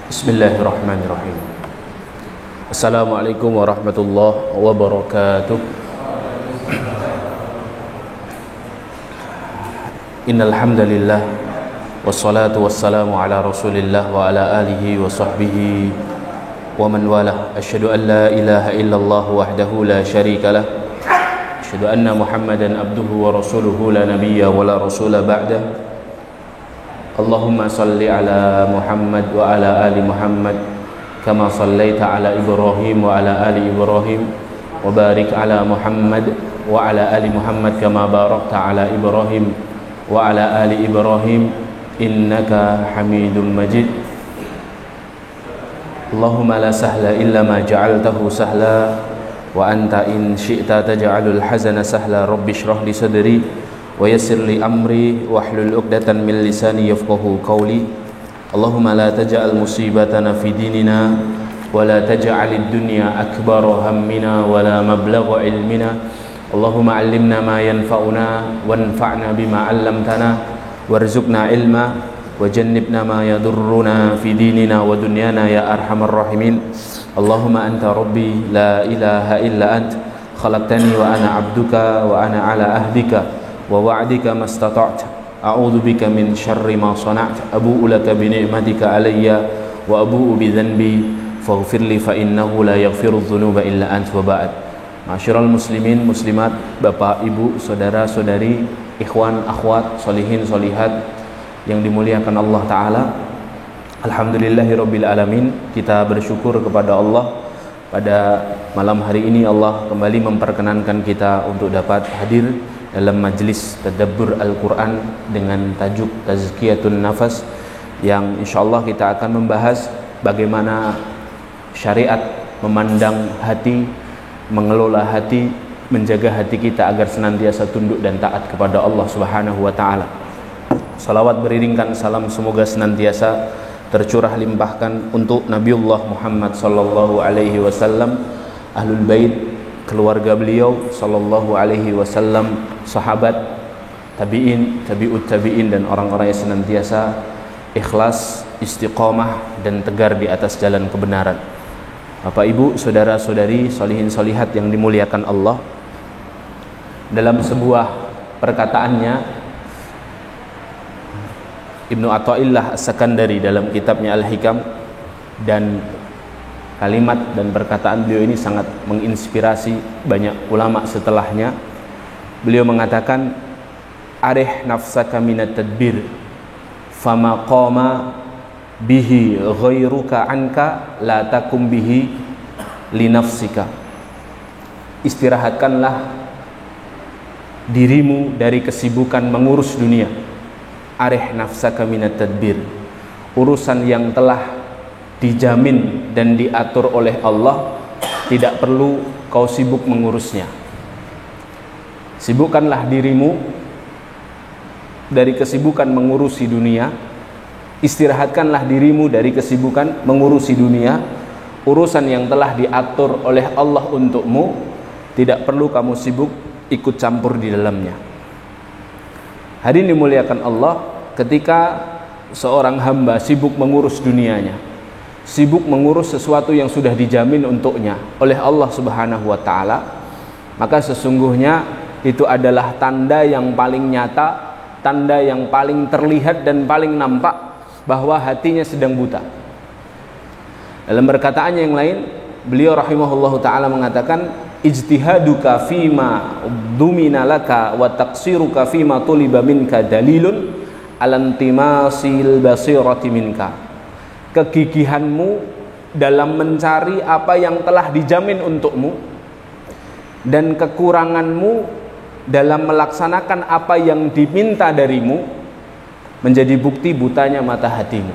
Bismillahirrahmanirrahim. Assalamualaikum warahmatullahi wabarakatuh. Innal hamdalillah wassalatu wassalamu ala Rasulillah wa ala alihi wa sahbihi wa man walah. Asyhadu an la ilaha illallah wahdahu la syarika lah. Asyhadu anna Muhammadan abduhu wa rasuluhu la nabiyya wa la rasula ba'dah. Allahumma salli ala Muhammad wa ala ali Muhammad kama sallaita ala Ibrahim wa ala ali Ibrahim wa barik ala Muhammad wa ala ali Muhammad kama barakta ala Ibrahim wa ala ali Ibrahim innaka Hamidum Majid. Allahumma la sahla illa ma ja'altahu sahla wa anta in syi'ta taj'alul hazana sahla. Rabbi shrah li sadri wa yassir li amri wahlul 'uqdatan min lisani yafqahu qawli. Allahumma la taj'al musibatana fi dinina wa la taj'alid dunya akbara hammina wa la mablagha ilmina. Allahumma 'allimna ma yanfa'una wanfa'na bima 'allamtana warzuqna ilma wa jannibna ma yadurruna fi dinina wa dunyana ya arhamar rahimin. Allahumma anta rabbi la ilaha illa ant khalaqtani wa ana 'abduka wa ana 'ala ahdika wa wa'dika mastata'tu a'udzu bika min syarri ma sana'tu abu'u laka bi ni'matika alayya wa abu'u bi dhanbi faghfir li fa innahu la yaghfiru dzunuba illa anta wa ba'd. Ma'asyiral muslimin muslimat, bapak ibu saudara saudari, ikhwan akhwat, solihin solihat yang dimuliakan Allah taala. Alhamdulillahirabbil alamin, kita bersyukur kepada Allah pada malam hari ini Allah kembali memperkenankan kita untuk dapat hadir dalam majlis tadabbur Al-Quran dengan tajuk Tazkiyatun Nafas, yang insyaallah kita akan membahas bagaimana syariat memandang hati, mengelola hati, menjaga hati kita agar senantiasa tunduk dan taat kepada Allah Subhanahu wa taala. Salawat beriringkan salam semoga senantiasa tercurah limpahkan untuk Nabiullah Muhammad sallallahu alaihi wasallam, ahlul bait, keluarga beliau sallallahu alaihi wasallam, sahabat, tabi'in, tabi'ut tabi'in, dan orang-orang yang senantiasa ikhlas, istiqamah dan tegar di atas jalan kebenaran. Bapak ibu, saudara-saudari, solihin solihat yang dimuliakan Allah, dalam sebuah perkataannya Ibnu Athaillah As-Sakandari dalam kitabnya Al-Hikam, dan kalimat dan perkataan beliau ini sangat menginspirasi banyak ulama setelahnya. Beliau mengatakan, arih nafsaka minat tadbir fama qama bihi ghairuka anka la takum bihi li nafsika. Istirahatkanlah dirimu dari kesibukan mengurus dunia. Arih nafsaka minat tadbir, urusan yang telah dijamin dan diatur oleh Allah tidak perlu kau sibuk mengurusnya. Sibukkanlah dirimu dari kesibukan mengurusi dunia. Istirahatkanlah dirimu dari kesibukan mengurusi dunia. Urusan yang telah diatur oleh Allah untukmu tidak perlu kamu sibuk ikut campur di dalamnya. Hadirin dimuliakan Allah, ketika seorang hamba sibuk mengurus dunianya, sibuk mengurus sesuatu yang sudah dijamin untuknya oleh Allah Subhanahu wa taala, maka sesungguhnya itu adalah tanda yang paling nyata, tanda yang paling terlihat dan paling nampak bahwa hatinya sedang buta. Dalam perkataannya yang lain, beliau rahimahullahu taala mengatakan, ijtihaduka fima dumina laka wa taqsiruka fima tuliba minka dalilun alantimasil basirati minka. Kegigihanmu dalam mencari apa yang telah dijamin untukmu dan kekuranganmu dalam melaksanakan apa yang diminta darimu menjadi bukti butanya mata hatimu.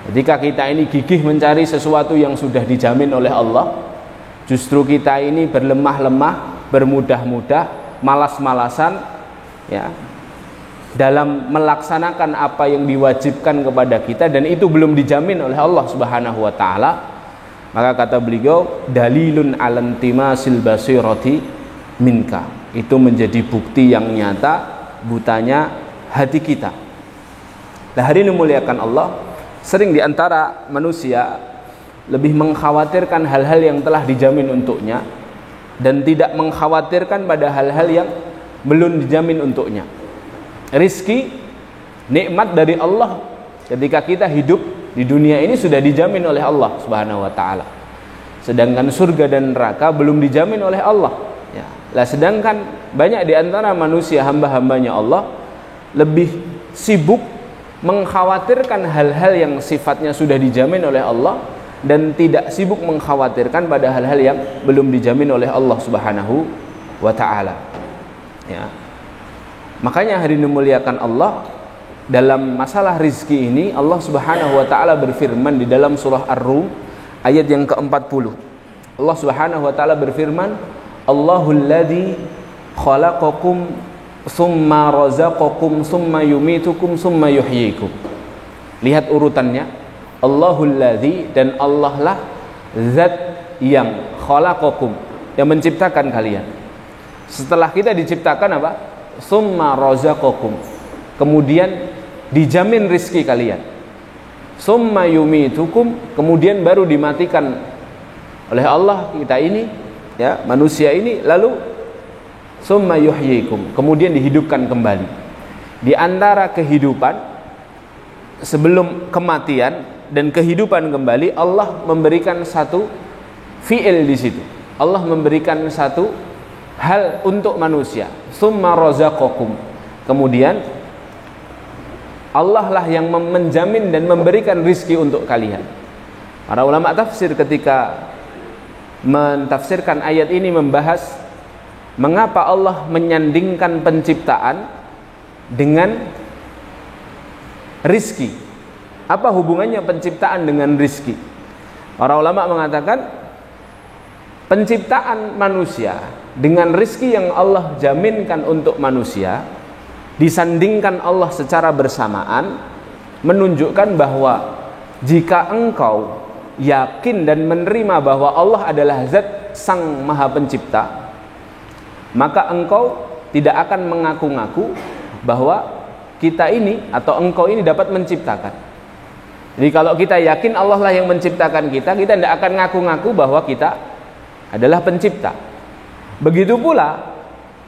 Ketika kita ini gigih mencari sesuatu yang sudah dijamin oleh Allah, justru kita ini berlemah-lemah, bermudah-mudah, malas-malasan, ya, dalam melaksanakan apa yang diwajibkan kepada kita, dan itu belum dijamin oleh Allah Subhanahu wa taala. Maka kata beliau, dalilun alantimasil basirati minka, itu menjadi bukti yang nyata butanya hati kita. Nah, hari ini muliakan Allah, sering di antara manusia lebih mengkhawatirkan hal-hal yang telah dijamin untuknya dan tidak mengkhawatirkan pada hal-hal yang belum dijamin untuknya. Rizki, nikmat dari Allah ketika kita hidup di dunia ini sudah dijamin oleh Allah Subhanahu wa taala. Sedangkan surga dan neraka belum dijamin oleh Allah. Ya. Lah sedangkan banyak di antara manusia hamba-hambanya Allah lebih sibuk mengkhawatirkan hal-hal yang sifatnya sudah dijamin oleh Allah dan tidak sibuk mengkhawatirkan pada hal-hal yang belum dijamin oleh Allah Subhanahu wa taala. Ya. Makanya hari ini muliakan Allah, dalam masalah rizki ini Allah Subhanahu wa taala berfirman di dalam surah Ar-Rum ayat yang ke-40. Allah Subhanahu wa taala berfirman, Allahul ladzi khalaqakum summa razaqakum summa yumitukum summa yuhyikum. Lihat urutannya, Allahul ladzi, dan Allah lah zat yang khalaqakum, yang menciptakan kalian. Setelah kita diciptakan apa? Summa razaqakum, kemudian dijamin rizki kalian. Summa yumitukum, kemudian baru dimatikan oleh Allah kita ini, ya, manusia ini, lalu summa yuhyikum, kemudian dihidupkan kembali. Di antara kehidupan sebelum kematian dan kehidupan kembali, Allah memberikan satu fi'il di situ. Allah memberikan satu hal untuk manusia. Summa razaqakum, kemudian Allah lah yang menjamin dan memberikan rizki untuk kalian. Para ulama tafsir ketika mentafsirkan ayat ini membahas mengapa Allah menyandingkan penciptaan dengan rizki. Apa hubungannya penciptaan dengan rizki? Para ulama mengatakan penciptaan manusia dengan rizki yang Allah jaminkan untuk manusia disandingkan Allah secara bersamaan, menunjukkan bahwa jika engkau yakin dan menerima bahwa Allah adalah zat sang maha pencipta, maka engkau tidak akan mengaku-ngaku bahwa kita ini atau engkau ini dapat menciptakan. Jadi kalau kita yakin Allah lah yang menciptakan kita, kita tidak akan ngaku-ngaku bahwa kita adalah pencipta. Begitu pula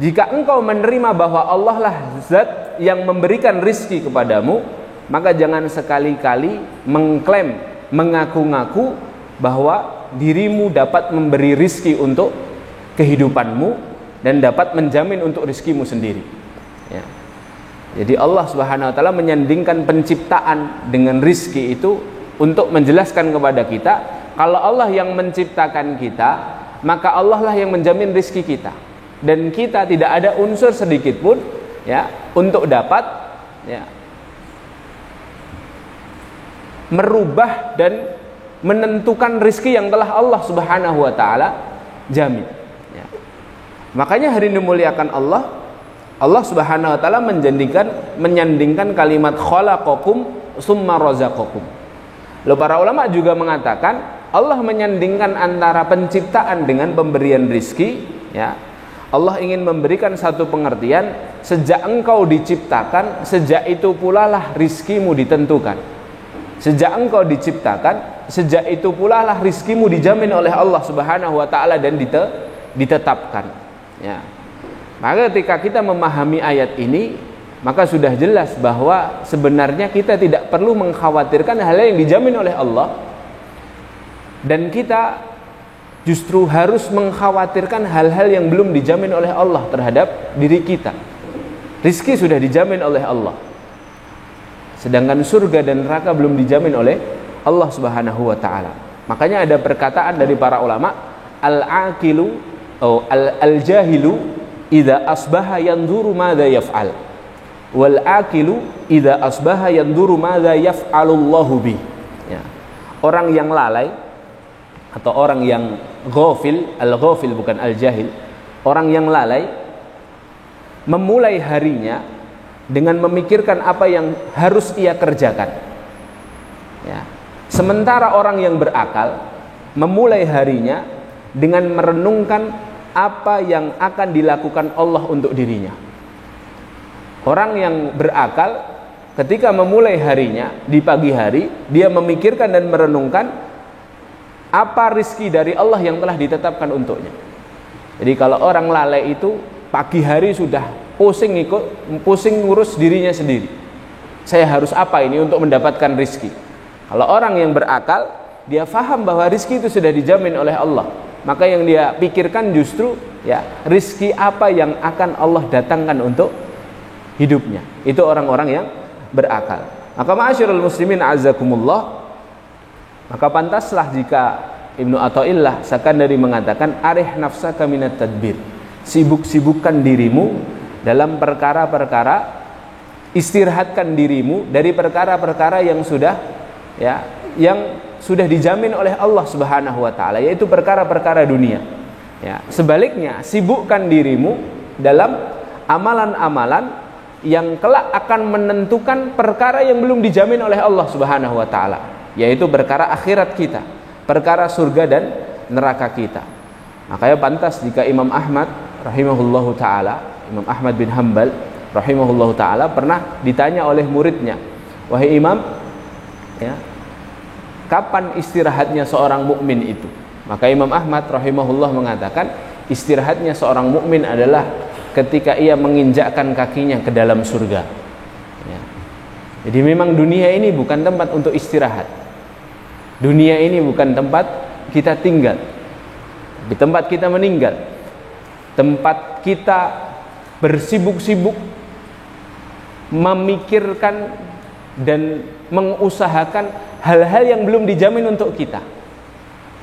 jika engkau menerima bahwa Allah lah zat yang memberikan rizki kepadamu, maka jangan sekali-kali mengklaim, mengaku-ngaku bahwa dirimu dapat memberi rizki untuk kehidupanmu dan dapat menjamin untuk rizkimu sendiri. Ya. Jadi Allah Subhanahu wa taala menyandingkan penciptaan dengan rizki itu untuk menjelaskan kepada kita, kalau Allah yang menciptakan kita, maka Allah lah yang menjamin rizki kita, dan kita tidak ada unsur sedikit pun, ya, untuk dapat, ya, merubah dan menentukan rizki yang telah Allah Subhanahu wa taala jamin. Ya. Makanya hari ini muliakan Allah, Allah Subhanahu wa taala menyandingkan kalimat khalaqakum summa razaqakum. Lalu para ulama juga mengatakan Allah menyandingkan antara penciptaan dengan pemberian rizki. Ya, Allah ingin memberikan satu pengertian, sejak engkau diciptakan, sejak itu pula lah rizkimu ditentukan. Sejak engkau diciptakan, sejak itu pula lah rizkimu dijamin oleh Allah Subhanahu wa taala dan ditetapkan. Ya. Maka ketika kita memahami ayat ini, maka sudah jelas bahwa sebenarnya kita tidak perlu mengkhawatirkan hal yang dijamin oleh Allah, dan kita justru harus mengkhawatirkan hal-hal yang belum dijamin oleh Allah terhadap diri kita. Rizki sudah dijamin oleh Allah, sedangkan surga dan neraka belum dijamin oleh Allah Subhanahu wa taala. Makanya ada perkataan dari para ulama, al-aqilu atau al-jahilu idza asbaha yanzuru madza yaf'al, wal aqilu idza asbaha yanzuru madza yaf'alullahu bi. Ya. Orang yang lalai atau orang yang ghafil, al-ghafil bukan al-jahil, orang yang lalai memulai harinya dengan memikirkan apa yang harus ia kerjakan. Ya. Sementara orang yang berakal memulai harinya dengan merenungkan apa yang akan dilakukan Allah untuk dirinya. Orang yang berakal ketika memulai harinya di pagi hari, dia memikirkan dan merenungkan apa rizki dari Allah yang telah ditetapkan untuknya. Jadi kalau orang lalai itu pagi hari sudah pusing ngurus dirinya sendiri. Saya harus apa ini untuk mendapatkan rizki? Kalau orang yang berakal, dia faham bahwa rizki itu sudah dijamin oleh Allah. Maka yang dia pikirkan justru rizki apa yang akan Allah datangkan untuk hidupnya. Itu orang-orang yang berakal. Maka ma'asyiral muslimin azakumullah, maka pantaslah jika Ibnu Athaillah Sakandari mengatakan arih nafsaka minat tadbir, sibuk-sibukkan dirimu dalam perkara-perkara, istirahatkan dirimu dari perkara-perkara yang sudah dijamin oleh Allah Subhanahu wa taala, yaitu perkara-perkara dunia. Sebaliknya, sibukkan dirimu dalam amalan-amalan yang kelak akan menentukan perkara yang belum dijamin oleh Allah Subhanahu wa taala, yaitu perkara akhirat kita, perkara surga dan neraka kita. Makanya pantas jika Imam Ahmad rahimahullahu taala, Imam Ahmad bin Hanbal rahimahullahu taala pernah ditanya oleh muridnya, "Wahai Imam, kapan istirahatnya seorang mukmin itu?" Maka Imam Ahmad rahimahullah mengatakan, istirahatnya seorang mukmin adalah ketika ia menginjakkan kakinya ke dalam surga. Jadi memang dunia ini bukan tempat untuk istirahat. Dunia ini bukan tempat kita tinggal, di tempat kita meninggal, tempat kita bersibuk-sibuk memikirkan dan mengusahakan hal-hal yang belum dijamin untuk kita.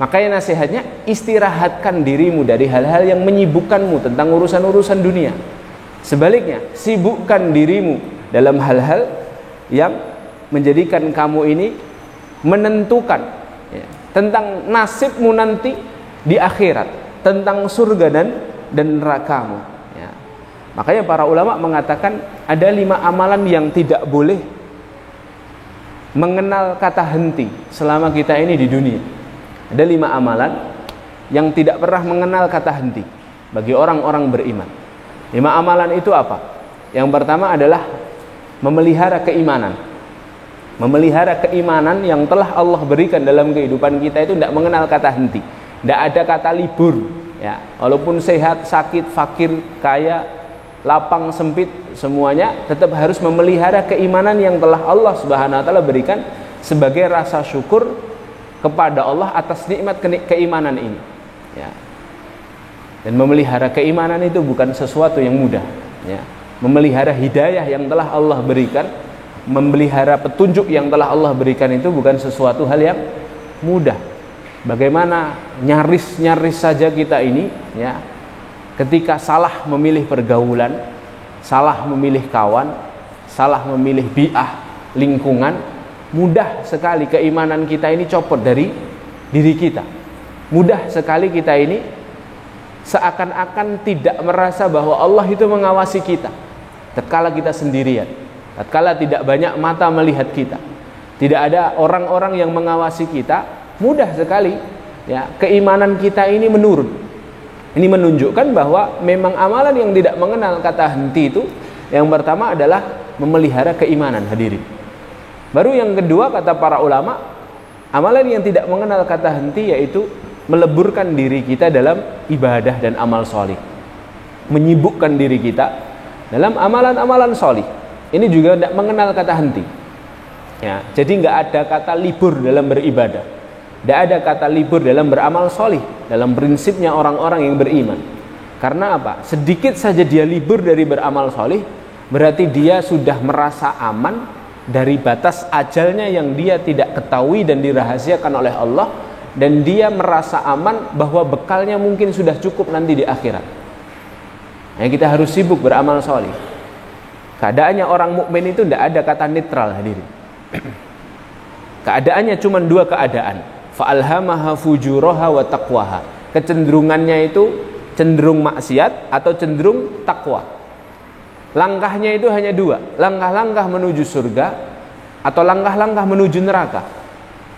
Makanya nasihatnya, istirahatkan dirimu dari hal-hal yang menyibukkanmu tentang urusan-urusan dunia. Sebaliknya, sibukkan dirimu dalam hal-hal yang menjadikan kamu ini menentukan tentang nasibmu nanti di akhirat, tentang surga dan nerakamu. Makanya para ulama mengatakan ada 5 amalan yang tidak boleh mengenal kata henti selama kita ini di dunia. Ada 5 amalan yang tidak pernah mengenal kata henti bagi orang-orang beriman. 5 amalan itu apa? Yang pertama adalah memelihara keimanan. Memelihara keimanan yang telah Allah berikan dalam kehidupan kita itu tidak mengenal kata henti. Tidak ada kata libur. Walaupun sehat, sakit, fakir, kaya, lapang, sempit, semuanya tetap harus memelihara keimanan yang telah Allah Subhanahu wa taala berikan sebagai rasa syukur kepada Allah atas nikmat keimanan ini. Dan memelihara keimanan itu bukan sesuatu yang mudah. Memelihara hidayah yang telah Allah berikan, memelihara petunjuk yang telah Allah berikan itu bukan sesuatu hal yang mudah. Bagaimana nyaris saja kita ini ketika salah memilih pergaulan, salah memilih kawan, salah memilih bi'ah, lingkungan, mudah sekali keimanan kita ini copot dari diri kita. Mudah sekali kita ini seakan-akan tidak merasa bahwa Allah itu mengawasi kita tatkala kita sendirian, tatkala tidak banyak mata melihat kita, tidak ada orang-orang yang mengawasi kita. Mudah sekali keimanan kita ini menurun. Ini menunjukkan bahwa memang amalan yang tidak mengenal kata henti itu, yang pertama adalah memelihara keimanan, hadirin. Baru yang kedua, kata para ulama, amalan yang tidak mengenal kata henti yaitu meleburkan diri kita dalam ibadah dan amal solih, menyibukkan diri kita dalam amalan-amalan solih. Ini juga tidak mengenal kata henti. Jadi nggak ada kata libur dalam beribadah, tidak ada kata libur dalam beramal solih, dalam prinsipnya orang-orang yang beriman. Karena apa? Sedikit saja dia libur dari beramal solih, berarti dia sudah merasa aman dari batas ajalnya yang dia tidak ketahui dan dirahasiakan oleh Allah, dan dia merasa aman bahwa bekalnya mungkin sudah cukup nanti di akhirat. Kita harus sibuk beramal soleh. Keadaannya orang mukmin itu tidak ada kata netral, hadirin. Keadaannya cuma 2 keadaan, fa'alhamaha fujuraha wa taqwaha. Kecenderungannya itu cenderung maksiat atau cenderung takwa. Langkahnya itu hanya 2, langkah-langkah menuju surga atau langkah-langkah menuju neraka.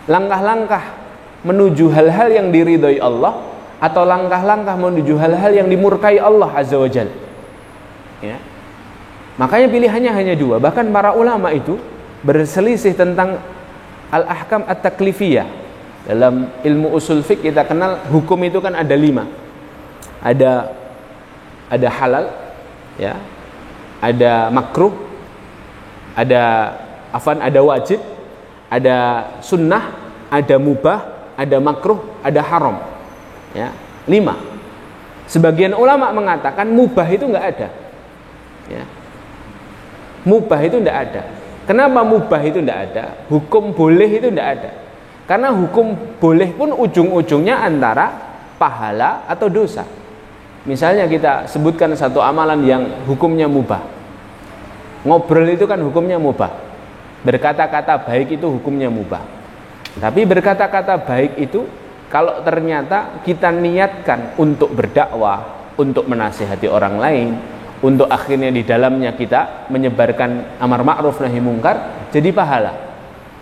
Langkah-langkah menuju hal-hal yang diridhoi Allah atau langkah-langkah menuju hal-hal yang dimurkai Allah Azza wa Jalla. Makanya pilihannya hanya dua. Bahkan para ulama itu berselisih tentang al-ahkam at-taklifiyah. Dalam ilmu usul fiqh kita kenal hukum itu kan ada 5. Ada halal, ya, ada makruh, ada wajib, ada sunnah, ada mubah, ada makruh, ada haram. Ya, 5. Sebagian ulama mengatakan mubah itu enggak ada. Ya. Mubah itu enggak ada. Kenapa mubah itu enggak ada? Hukum boleh itu enggak ada. Karena hukum boleh pun ujung-ujungnya antara pahala atau dosa. Misalnya kita sebutkan satu amalan yang hukumnya mubah. Ngobrol itu kan hukumnya mubah. Berkata-kata baik itu hukumnya mubah. Tapi berkata-kata baik itu kalau ternyata kita niatkan untuk berdakwah, untuk menasihati orang lain, untuk akhirnya di dalamnya kita menyebarkan amar ma'ruf nahi mungkar, jadi pahala.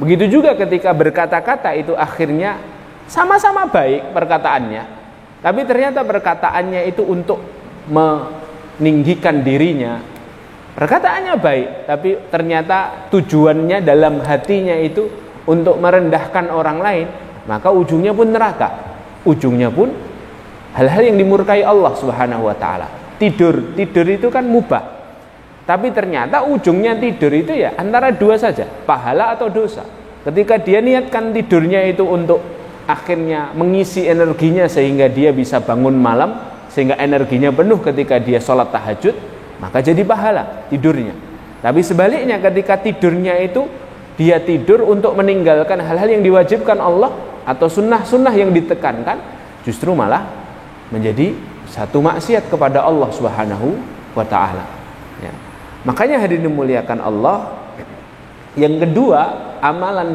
Begitu juga ketika berkata-kata itu akhirnya sama-sama baik perkataannya, tapi ternyata perkataannya itu untuk meninggikan dirinya. Perkataannya baik, tapi ternyata tujuannya dalam hatinya itu untuk merendahkan orang lain, maka ujungnya pun neraka. Ujungnya pun hal-hal yang dimurkai Allah Subhanahu wa taala. Tidur itu kan mubah. Tapi ternyata ujungnya tidur itu ya antara dua saja, pahala atau dosa. Ketika dia niatkan tidurnya itu untuk akhirnya mengisi energinya sehingga dia bisa bangun malam, sehingga energinya penuh ketika dia sholat tahajud, maka jadi pahala tidurnya. Tapi sebaliknya ketika tidurnya itu dia tidur untuk meninggalkan hal-hal yang diwajibkan Allah atau sunnah-sunnah yang ditekankan, justru malah menjadi satu maksiat kepada Allah Subhanahu wa ta'ala. Ya. Makanya hadirin dimuliakan Allah, yang kedua, amalan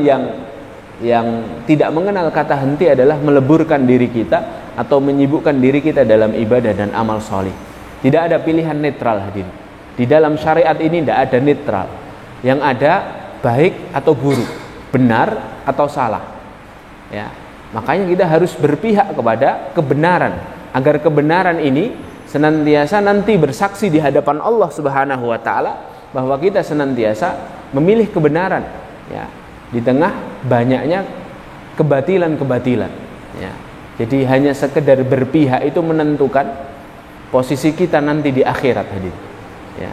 yang tidak mengenal kata henti adalah meleburkan diri kita atau menyibukkan diri kita dalam ibadah dan amal soleh. Tidak ada pilihan netral hadirin. Di dalam syariat ini tidak ada netral. Yang ada baik atau buruk, benar atau salah. Ya. Makanya kita harus berpihak kepada kebenaran, agar kebenaran ini senantiasa nanti bersaksi di hadapan Allah Subhanahu wa taala bahwa kita senantiasa memilih kebenaran, ya, di tengah banyaknya kebatilan-kebatilan, ya. Jadi hanya sekedar berpihak itu menentukan posisi kita nanti di akhirat hadirin, ya.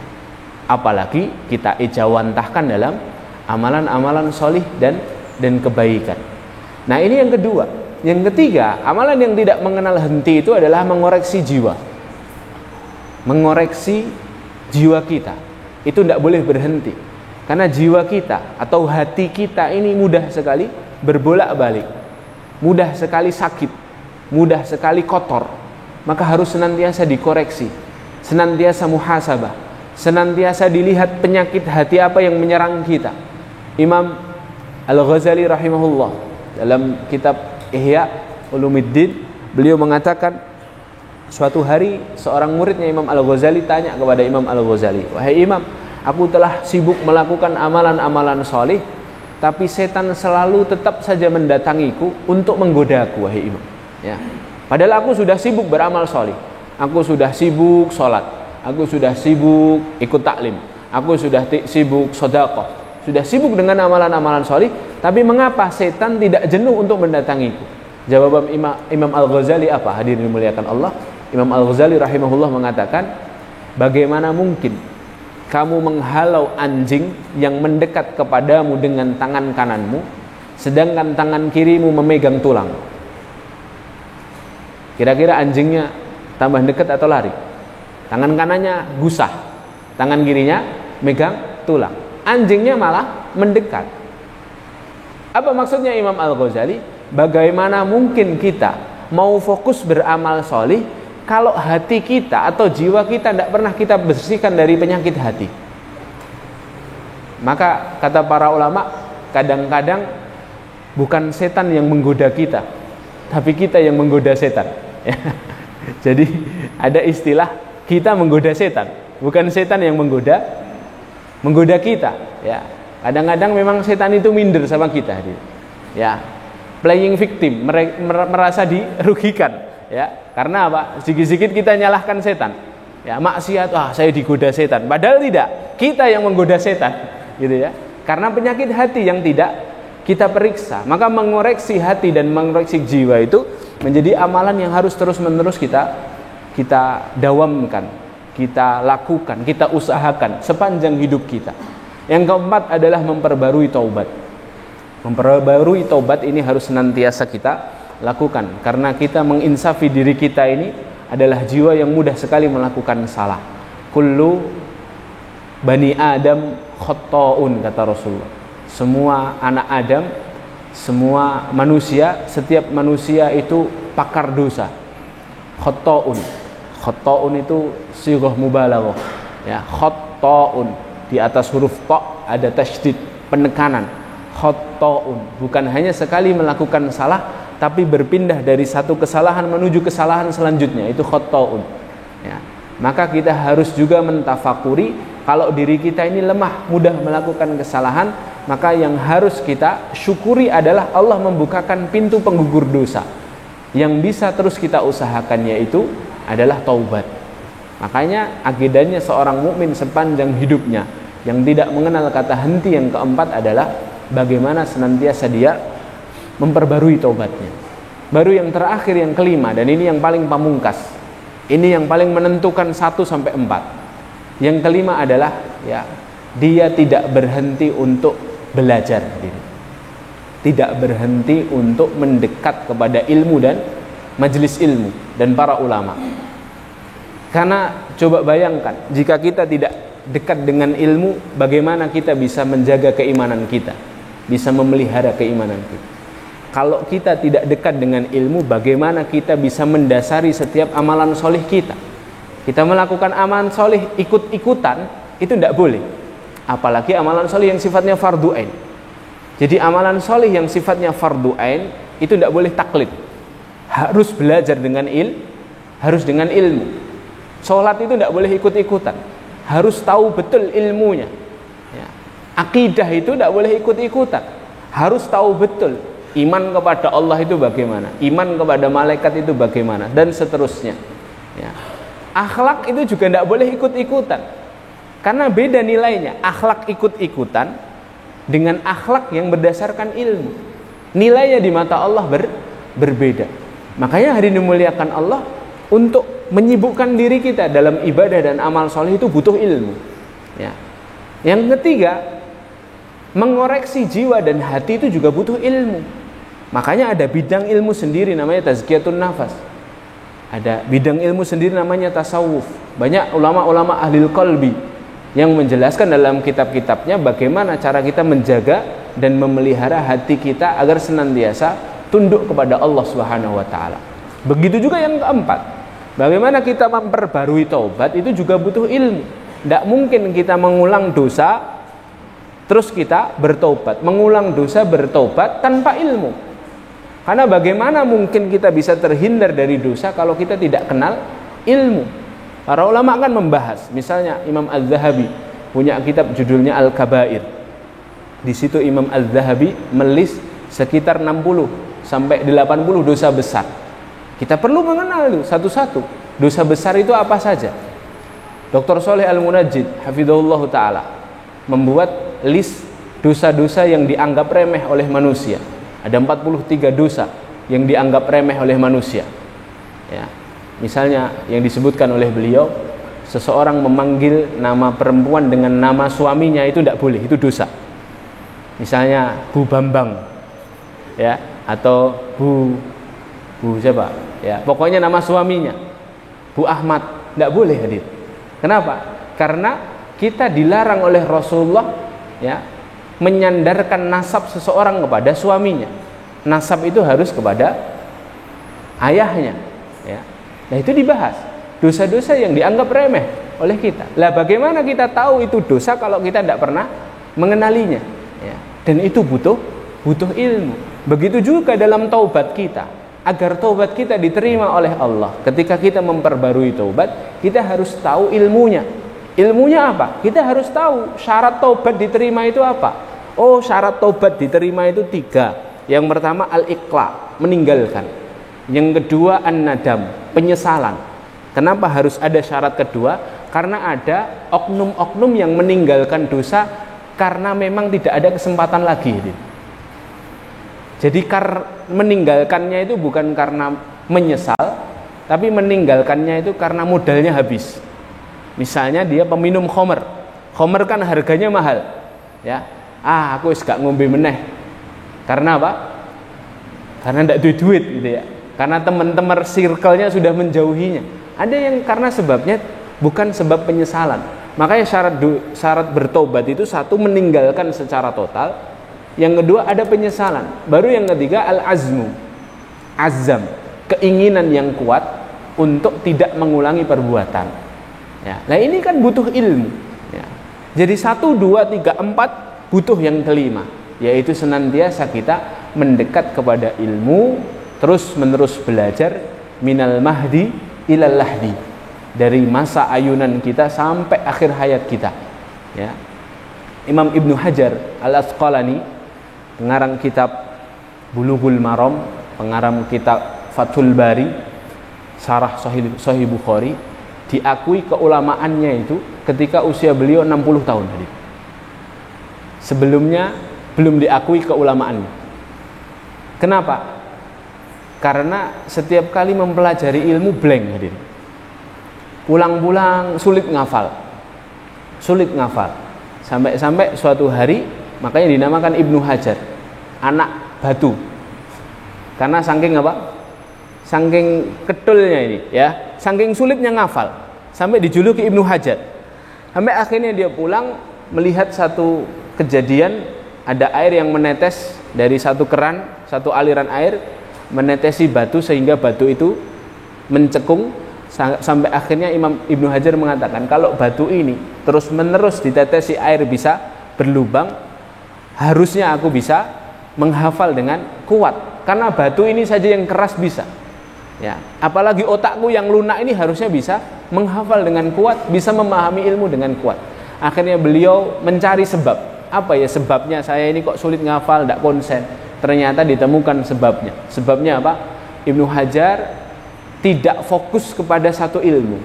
Apalagi kita ejawantahkan dalam amalan-amalan solih dan kebaikan. Nah, ini yang kedua. Yang ketiga, amalan yang tidak mengenal henti itu adalah mengoreksi jiwa. Mengoreksi jiwa kita itu tidak boleh berhenti, karena jiwa kita atau hati kita ini mudah sekali berbolak-balik, mudah sekali sakit, mudah sekali kotor. Maka harus senantiasa dikoreksi, senantiasa muhasabah, senantiasa dilihat penyakit hati apa yang menyerang kita. Imam Al-Ghazali rahimahullah dalam kitab Ihya Ulumuddin, beliau mengatakan, suatu hari seorang muridnya Imam Al-Ghazali tanya kepada Imam Al-Ghazali, "Wahai Imam, aku telah sibuk melakukan amalan-amalan soleh, tapi setan selalu tetap saja mendatangiku untuk menggodaku, wahai Imam." Ya. Padahal aku sudah sibuk beramal soleh, aku sudah sibuk sholat, aku sudah sibuk ikut taklim, aku sudah sibuk sedekah, sudah sibuk dengan amalan-amalan soleh, tapi mengapa setan tidak jenuh untuk mendatangiku? Jawaban Imam Al-Ghazali apa? Hadirin dimuliakan Allah. Imam Al-Ghazali rahimahullah mengatakan, bagaimana mungkin kamu menghalau anjing yang mendekat kepadamu dengan tangan kananmu, sedangkan tangan kirimu memegang tulang? Kira-kira anjingnya tambah dekat atau lari? Tangan kanannya gusah, tangan kirinya megang tulang. Anjingnya malah mendekat. Apa maksudnya Imam Al-Ghazali? Bagaimana mungkin kita mau fokus beramal solih kalau hati kita atau jiwa kita tidak pernah kita bersihkan dari penyakit hati? Maka kata para ulama, kadang-kadang bukan setan yang menggoda kita, tapi kita yang menggoda setan. Jadi ada istilah kita menggoda setan, bukan setan yang menggoda kita. Ya, kadang-kadang memang setan itu minder sama kita. Ya, playing victim, merasa dirugikan. Ya, karena apa? Sedikit-sedikit kita nyalahkan setan. Ya, maksiat, saya digoda setan. Padahal tidak, kita yang menggoda setan, gitu ya. Karena penyakit hati yang tidak kita periksa. Maka mengoreksi hati dan mengoreksi jiwa itu menjadi amalan yang harus terus-menerus kita dawamkan, kita lakukan, kita usahakan sepanjang hidup kita. Yang keempat adalah memperbarui taubat. Memperbarui taubat ini harus senantiasa kita lakukan, karena kita menginsafi diri kita ini adalah jiwa yang mudah sekali melakukan salah. Kullu bani Adam khotta'un, kata Rasulullah. Semua anak Adam, semua manusia, setiap manusia itu pakar dosa. Khotta'un. Khotta'un itu sighah mubalaghah. Ya, khotta'un. Di atas huruf ta ada tasydid, penekanan. Khotta'un. Bukan hanya sekali melakukan salah, tapi berpindah dari satu kesalahan menuju kesalahan selanjutnya, itu khotta'un. Ya. Maka kita harus juga mentafakuri kalau diri kita ini lemah, mudah melakukan kesalahan, maka yang harus kita syukuri adalah Allah membukakan pintu penggugur dosa. Yang bisa terus kita usahakan yaitu adalah taubat. Makanya akidahnya seorang mukmin sepanjang hidupnya yang tidak mengenal kata henti yang keempat adalah bagaimana senantiasa dia memperbarui taubatnya. Baru yang terakhir, yang kelima, dan ini yang paling pamungkas, ini yang paling menentukan 1 sampai 4. Yang kelima adalah ya, dia tidak berhenti untuk belajar, tidak berhenti untuk mendekat kepada ilmu dan majelis ilmu dan para ulama. Karena coba bayangkan, jika kita tidak dekat dengan ilmu, bagaimana kita bisa menjaga keimanan kita, bisa memelihara keimanan kita. Kalau kita tidak dekat dengan ilmu, bagaimana kita bisa mendasari setiap amalan solih kita? Kita melakukan amalan solih ikut-ikutan, itu tidak boleh. Apalagi amalan solih yang sifatnya fardu ain. Jadi amalan solih yang sifatnya fardu ain, itu tidak boleh taklid. Harus belajar dengan harus dengan ilmu. Sholat itu tidak boleh ikut-ikutan. Harus tahu betul ilmunya. Ya. Akidah itu tidak boleh ikut-ikutan. Harus tahu betul iman kepada Allah itu bagaimana, iman kepada malaikat itu bagaimana, dan seterusnya. Ya. Akhlak itu juga tidak boleh ikut-ikutan, karena beda nilainya. Akhlak ikut-ikutan dengan akhlak yang berdasarkan ilmu, nilainya di mata Allah berbeda. Makanya hari dimuliakan Allah, untuk menyibukkan diri kita dalam ibadah dan amal soleh itu butuh ilmu. Ya. Yang ketiga, mengoreksi jiwa dan hati itu juga butuh ilmu. Makanya ada bidang ilmu sendiri namanya tazkiyatun nafas. Ada bidang ilmu sendiri namanya tasawuf. Banyak ulama-ulama ahlil qalbi yang menjelaskan dalam kitab-kitabnya bagaimana cara kita menjaga dan memelihara hati kita agar senantiasa tunduk kepada Allah Subhanahu wa taala. Begitu juga yang keempat, bagaimana kita memperbarui taubat itu juga butuh ilmu. Tidak mungkin kita mengulang dosa terus kita bertobat, mengulang dosa bertobat tanpa ilmu. Karena bagaimana mungkin kita bisa terhindar dari dosa kalau kita tidak kenal ilmu. Para ulama akan membahas, misalnya Imam Az-Zahabi punya kitab judulnya Al-Kabair. Di situ Imam Az-Zahabi melis sekitar 60 sampai 80 dosa besar. Kita perlu mengenal itu satu-satu. Dosa besar itu apa saja? Dr. Sholeh Al-Munajjid hafizahullah ta'ala membuat list dosa-dosa yang dianggap remeh oleh manusia. Ada 43 dosa yang dianggap remeh oleh manusia. Ya. Misalnya yang disebutkan oleh beliau, seseorang memanggil nama perempuan dengan nama suaminya itu tidak boleh, itu dosa. Misalnya Bu Bambang, ya, atau Bu siapa? Ya, pokoknya nama suaminya. Bu Ahmad, tidak boleh hadir. Kenapa? Karena kita dilarang oleh Rasulullah, ya, menyandarkan nasab seseorang kepada suaminya. Nasab itu harus kepada ayahnya, ya. Nah, itu dibahas dosa-dosa yang dianggap remeh oleh kita. Lah bagaimana kita tahu itu dosa kalau kita tidak pernah mengenalinya, ya. Dan itu butuh ilmu. Begitu juga dalam taubat kita. Agar taubat kita diterima oleh Allah, ketika kita memperbarui taubat, kita harus tahu ilmunya. Ilmunya apa? Kita harus tahu syarat taubat diterima itu apa. Oh, syarat taubat diterima itu 3. Yang pertama al-iqla, meninggalkan. Yang kedua an-nadam, penyesalan. Kenapa harus ada syarat kedua? Karena ada oknum-oknum yang meninggalkan dosa karena memang tidak ada kesempatan lagi. Jadi meninggalkannya itu bukan karena menyesal, tapi meninggalkannya itu karena modalnya habis. Misalnya dia peminum khamr. Khamr kan harganya mahal. Ya. Aku wis gak ngombe meneh. Karena apa? Karena ndak duit gitu ya. Karena teman-teman circle-nya sudah menjauhinya. Ada yang karena sebabnya bukan sebab penyesalan. Makanya syarat bertobat itu satu, meninggalkan secara total. Yang kedua ada penyesalan. Baru yang ketiga al-azmu, azam, keinginan yang kuat untuk tidak mengulangi perbuatan. Ya. Nah ini kan butuh ilmu. Ya. Jadi 1, 2, 3, 4 butuh yang kelima, yaitu senantiasa kita mendekat kepada ilmu, terus menerus belajar minal mahdi ilal lahdi, dari masa ayunan kita sampai akhir hayat kita. Ya. Imam Ibnu Hajar Al-Asqalani, pengarang kitab Bulughul Maram, pengarang kitab Fathul Bari, syarah Sahih Bukhari, diakui keulamaannya itu ketika usia beliau 60 tahun tadi. Sebelumnya belum diakui keulamaannya. Kenapa? Karena setiap kali mempelajari ilmu blank hadir. Pulang-pulang sulit ngafal. Sampai suatu hari, makanya dinamakan Ibnu Hajar, anak batu. Karena saking apa? Saking ketulnya ini, ya. Saking sulitnya ngafal, sampai dijuluki Ibnu Hajar. Sampai akhirnya dia pulang melihat satu kejadian, ada air yang menetes dari satu keran, satu aliran air menetesi batu sehingga batu itu mencekung, sampai akhirnya Imam Ibnu Hajar mengatakan kalau batu ini terus menerus ditetesi air bisa berlubang, harusnya aku bisa menghafal dengan kuat, karena batu ini saja yang keras bisa, ya, apalagi otakku yang lunak ini harusnya bisa menghafal dengan kuat, bisa memahami ilmu dengan kuat. Akhirnya beliau mencari sebab, apa ya sebabnya saya ini kok sulit ngafal, tidak konsen. Ternyata ditemukan sebabnya. Sebabnya apa? Ibnu Hajar tidak fokus kepada satu ilmu.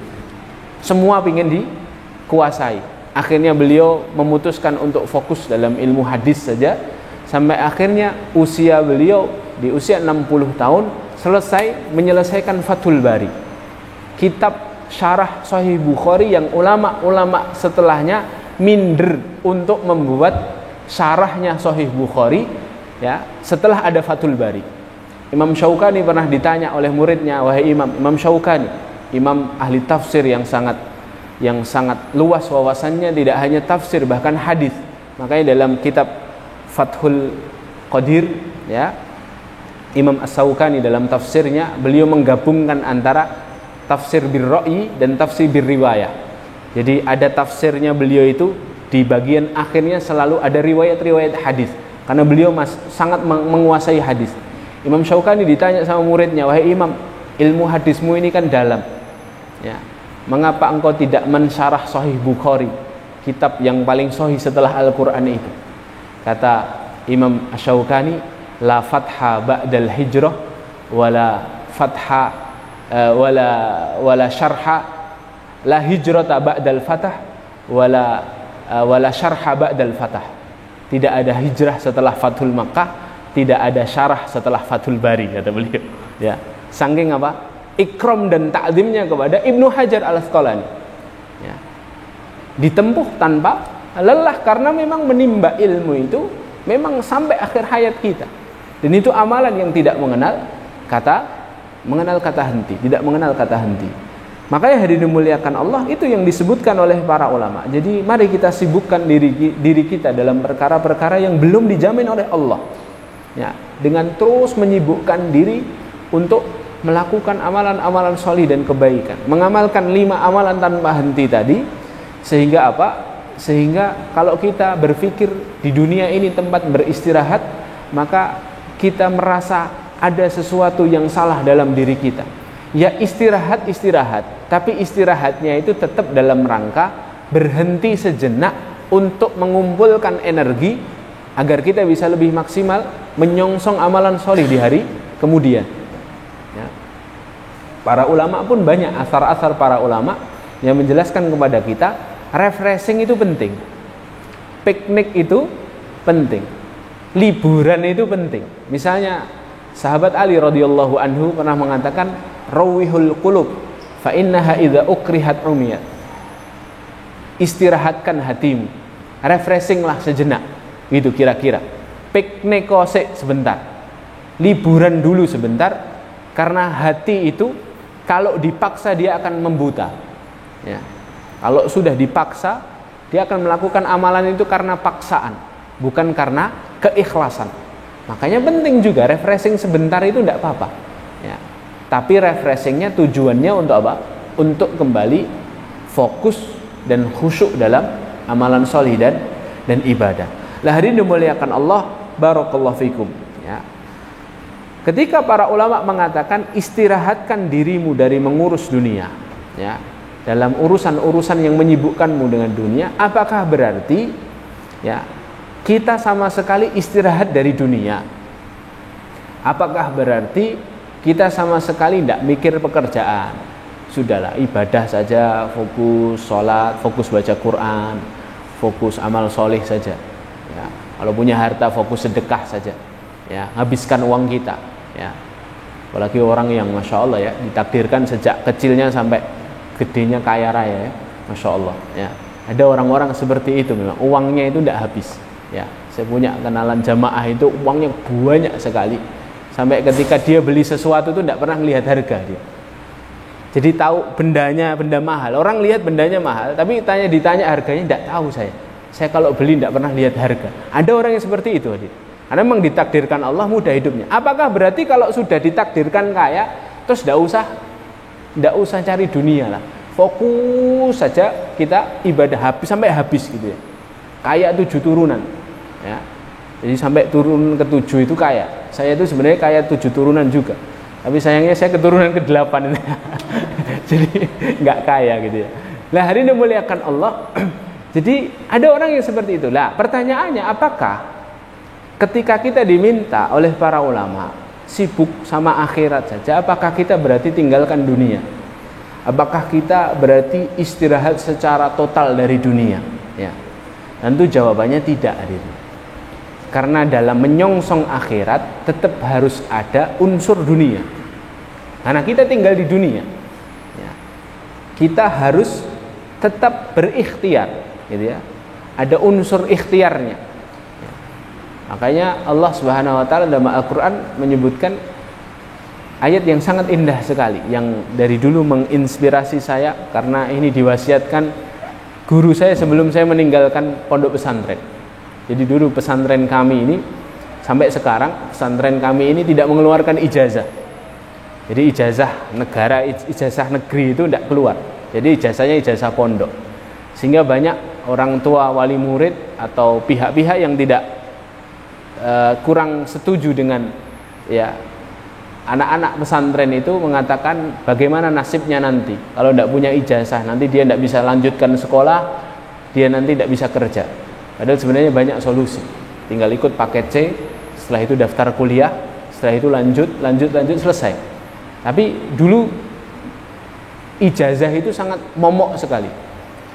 Semua ingin dikuasai. Akhirnya beliau memutuskan untuk fokus dalam ilmu hadis saja. Sampai akhirnya usia beliau di usia 60 tahun selesai menyelesaikan Fathul Bari, kitab syarah Sahih Bukhari yang ulama-ulama setelahnya minder untuk membuat syarahnya Sahih Bukhari. Ya, setelah ada Fathul Bari, Imam Syaukani pernah ditanya oleh muridnya, wahai Imam Syaukani, imam ahli tafsir yang sangat luas wawasannya, tidak hanya tafsir bahkan hadis. Makanya dalam kitab Fathul Qadir, ya, Imam As-Syaukani dalam tafsirnya beliau menggabungkan antara tafsir bir-ra'yi dan tafsir bir-riwayah. Jadi ada tafsirnya beliau itu di bagian akhirnya selalu ada riwayat-riwayat hadis. Karena beliau sangat menguasai hadis. Imam Syaukani ditanya sama muridnya, wahai Imam, ilmu hadismu ini kan dalam, ya, mengapa engkau tidak mensyarah Sahih Bukhari, kitab yang paling sahih setelah Al-Quran itu? Kata Imam Syaukani, la fatha ba'dal hijrah wala fatha wala syarha, la hijrata ba'dal fatah wala syarha ba'dal fatah. Tidak ada hijrah setelah Fathul Makkah, tidak ada syarah setelah Fathul Bari, kata beliau. Ya, saking apa? Ikram dan ta'zimnya kepada Ibnu Hajar Al-Asqalani. Ya. Ditempuh tanpa lelah karena memang menimba ilmu itu memang sampai akhir hayat kita. Dan itu amalan yang tidak mengenal kata henti, tidak mengenal kata henti. Makanya hadirin dimuliakan Allah, itu yang disebutkan oleh para ulama. Jadi mari kita sibukkan diri kita dalam perkara-perkara yang belum dijamin oleh Allah. Ya, dengan terus menyibukkan diri untuk melakukan amalan-amalan solih dan kebaikan, mengamalkan 5 amalan tanpa henti tadi, sehingga apa? Sehingga kalau kita berpikir di dunia ini tempat beristirahat, maka kita merasa ada sesuatu yang salah dalam diri kita. Ya istirahat, tapi istirahatnya itu tetap dalam rangka berhenti sejenak untuk mengumpulkan energi agar kita bisa lebih maksimal menyongsong amalan solih di hari kemudian. Ya. Para ulama pun banyak asar-asar para ulama yang menjelaskan kepada kita refreshing itu penting, piknik itu penting, liburan itu penting. Misalnya sahabat Ali radhiyallahu anhu pernah mengatakan rawihul qulub fa innaha idza ukrihat umiyat. Istirahatkan hatimu, refreshinglah sejenak, gitu kira-kira. Piknik kosek sebentar, liburan dulu sebentar, karena hati itu kalau dipaksa dia akan membuta. Ya. Kalau sudah dipaksa, dia akan melakukan amalan itu karena paksaan, bukan karena keikhlasan. Makanya penting juga refreshing sebentar itu tidak apa-apa. Ya. Tapi refreshingnya tujuannya untuk apa? Untuk kembali fokus dan khusyuk dalam amalan solih dan ibadah. Lah hari ini dimuliakan Allah, barakallahu fikum. Ya. Ketika para ulama mengatakan istirahatkan dirimu dari mengurus dunia, ya, dalam urusan-urusan yang menyibukkanmu dengan dunia, apakah berarti ya kita sama sekali istirahat dari dunia? Apakah berarti kita sama sekali tidak mikir pekerjaan? Sudahlah, ibadah saja, fokus sholat, fokus baca Quran, fokus amal soleh saja. Ya, kalau punya harta fokus sedekah saja. Ya, habiskan uang kita. Ya, apalagi orang yang masya Allah ya ditakdirkan sejak kecilnya sampai gedenya kaya raya ya, masya Allah. Ya, ada orang-orang seperti itu memang uangnya itu tidak habis. Ya, saya punya kenalan jamaah itu uangnya banyak sekali. Sampai ketika dia beli sesuatu itu tidak pernah melihat harga dia. Jadi tahu bendanya benda mahal. Orang lihat bendanya mahal, tapi ditanya harganya tidak tahu saya. Saya kalau beli tidak pernah lihat harga. Ada orang yang seperti itu, adik. Karena memang ditakdirkan Allah mudah hidupnya. Apakah berarti kalau sudah ditakdirkan kaya, terus tidak usah cari dunia lah. Fokus saja kita ibadah sampai habis gitu ya. Kaya 7 turunan. Ya. Jadi sampai turun ke-7 itu kaya. Saya itu sebenarnya kaya 7 turunan juga. Tapi sayangnya saya keturunan ke-8. Jadi nggak kaya gitu ya. Nah hari ini dimuliakan Allah. Jadi ada orang yang seperti itu. Lah pertanyaannya, apakah ketika kita diminta oleh para ulama sibuk sama akhirat saja, apakah kita berarti tinggalkan dunia? Apakah kita berarti istirahat secara total dari dunia? Ya. Tentu jawabannya tidak, hadirin. Karena dalam menyongsong akhirat tetap harus ada unsur dunia. Karena kita tinggal di dunia, ya, kita harus tetap berikhtiar, gitu ya. Ada unsur ikhtiarnya. Ya. Makanya Allah Subhanahu Wa Taala dalam Al-Quran menyebutkan ayat yang sangat indah sekali, yang dari dulu menginspirasi saya karena ini diwasiatkan guru saya sebelum saya meninggalkan pondok pesantren. Jadi dulu pesantren kami ini sampai sekarang pesantren kami ini tidak mengeluarkan ijazah. Jadi ijazah negara, ijazah negeri itu tidak keluar. Jadi ijazahnya ijazah pondok. Sehingga banyak orang tua, wali murid atau pihak-pihak yang tidak kurang setuju dengan ya anak-anak pesantren itu mengatakan bagaimana nasibnya nanti kalau tidak punya ijazah, nanti dia tidak bisa lanjutkan sekolah, dia nanti tidak bisa kerja. Padahal sebenarnya banyak solusi. Tinggal ikut paket C, setelah itu daftar kuliah, setelah itu lanjut selesai. Tapi dulu ijazah itu sangat momok sekali.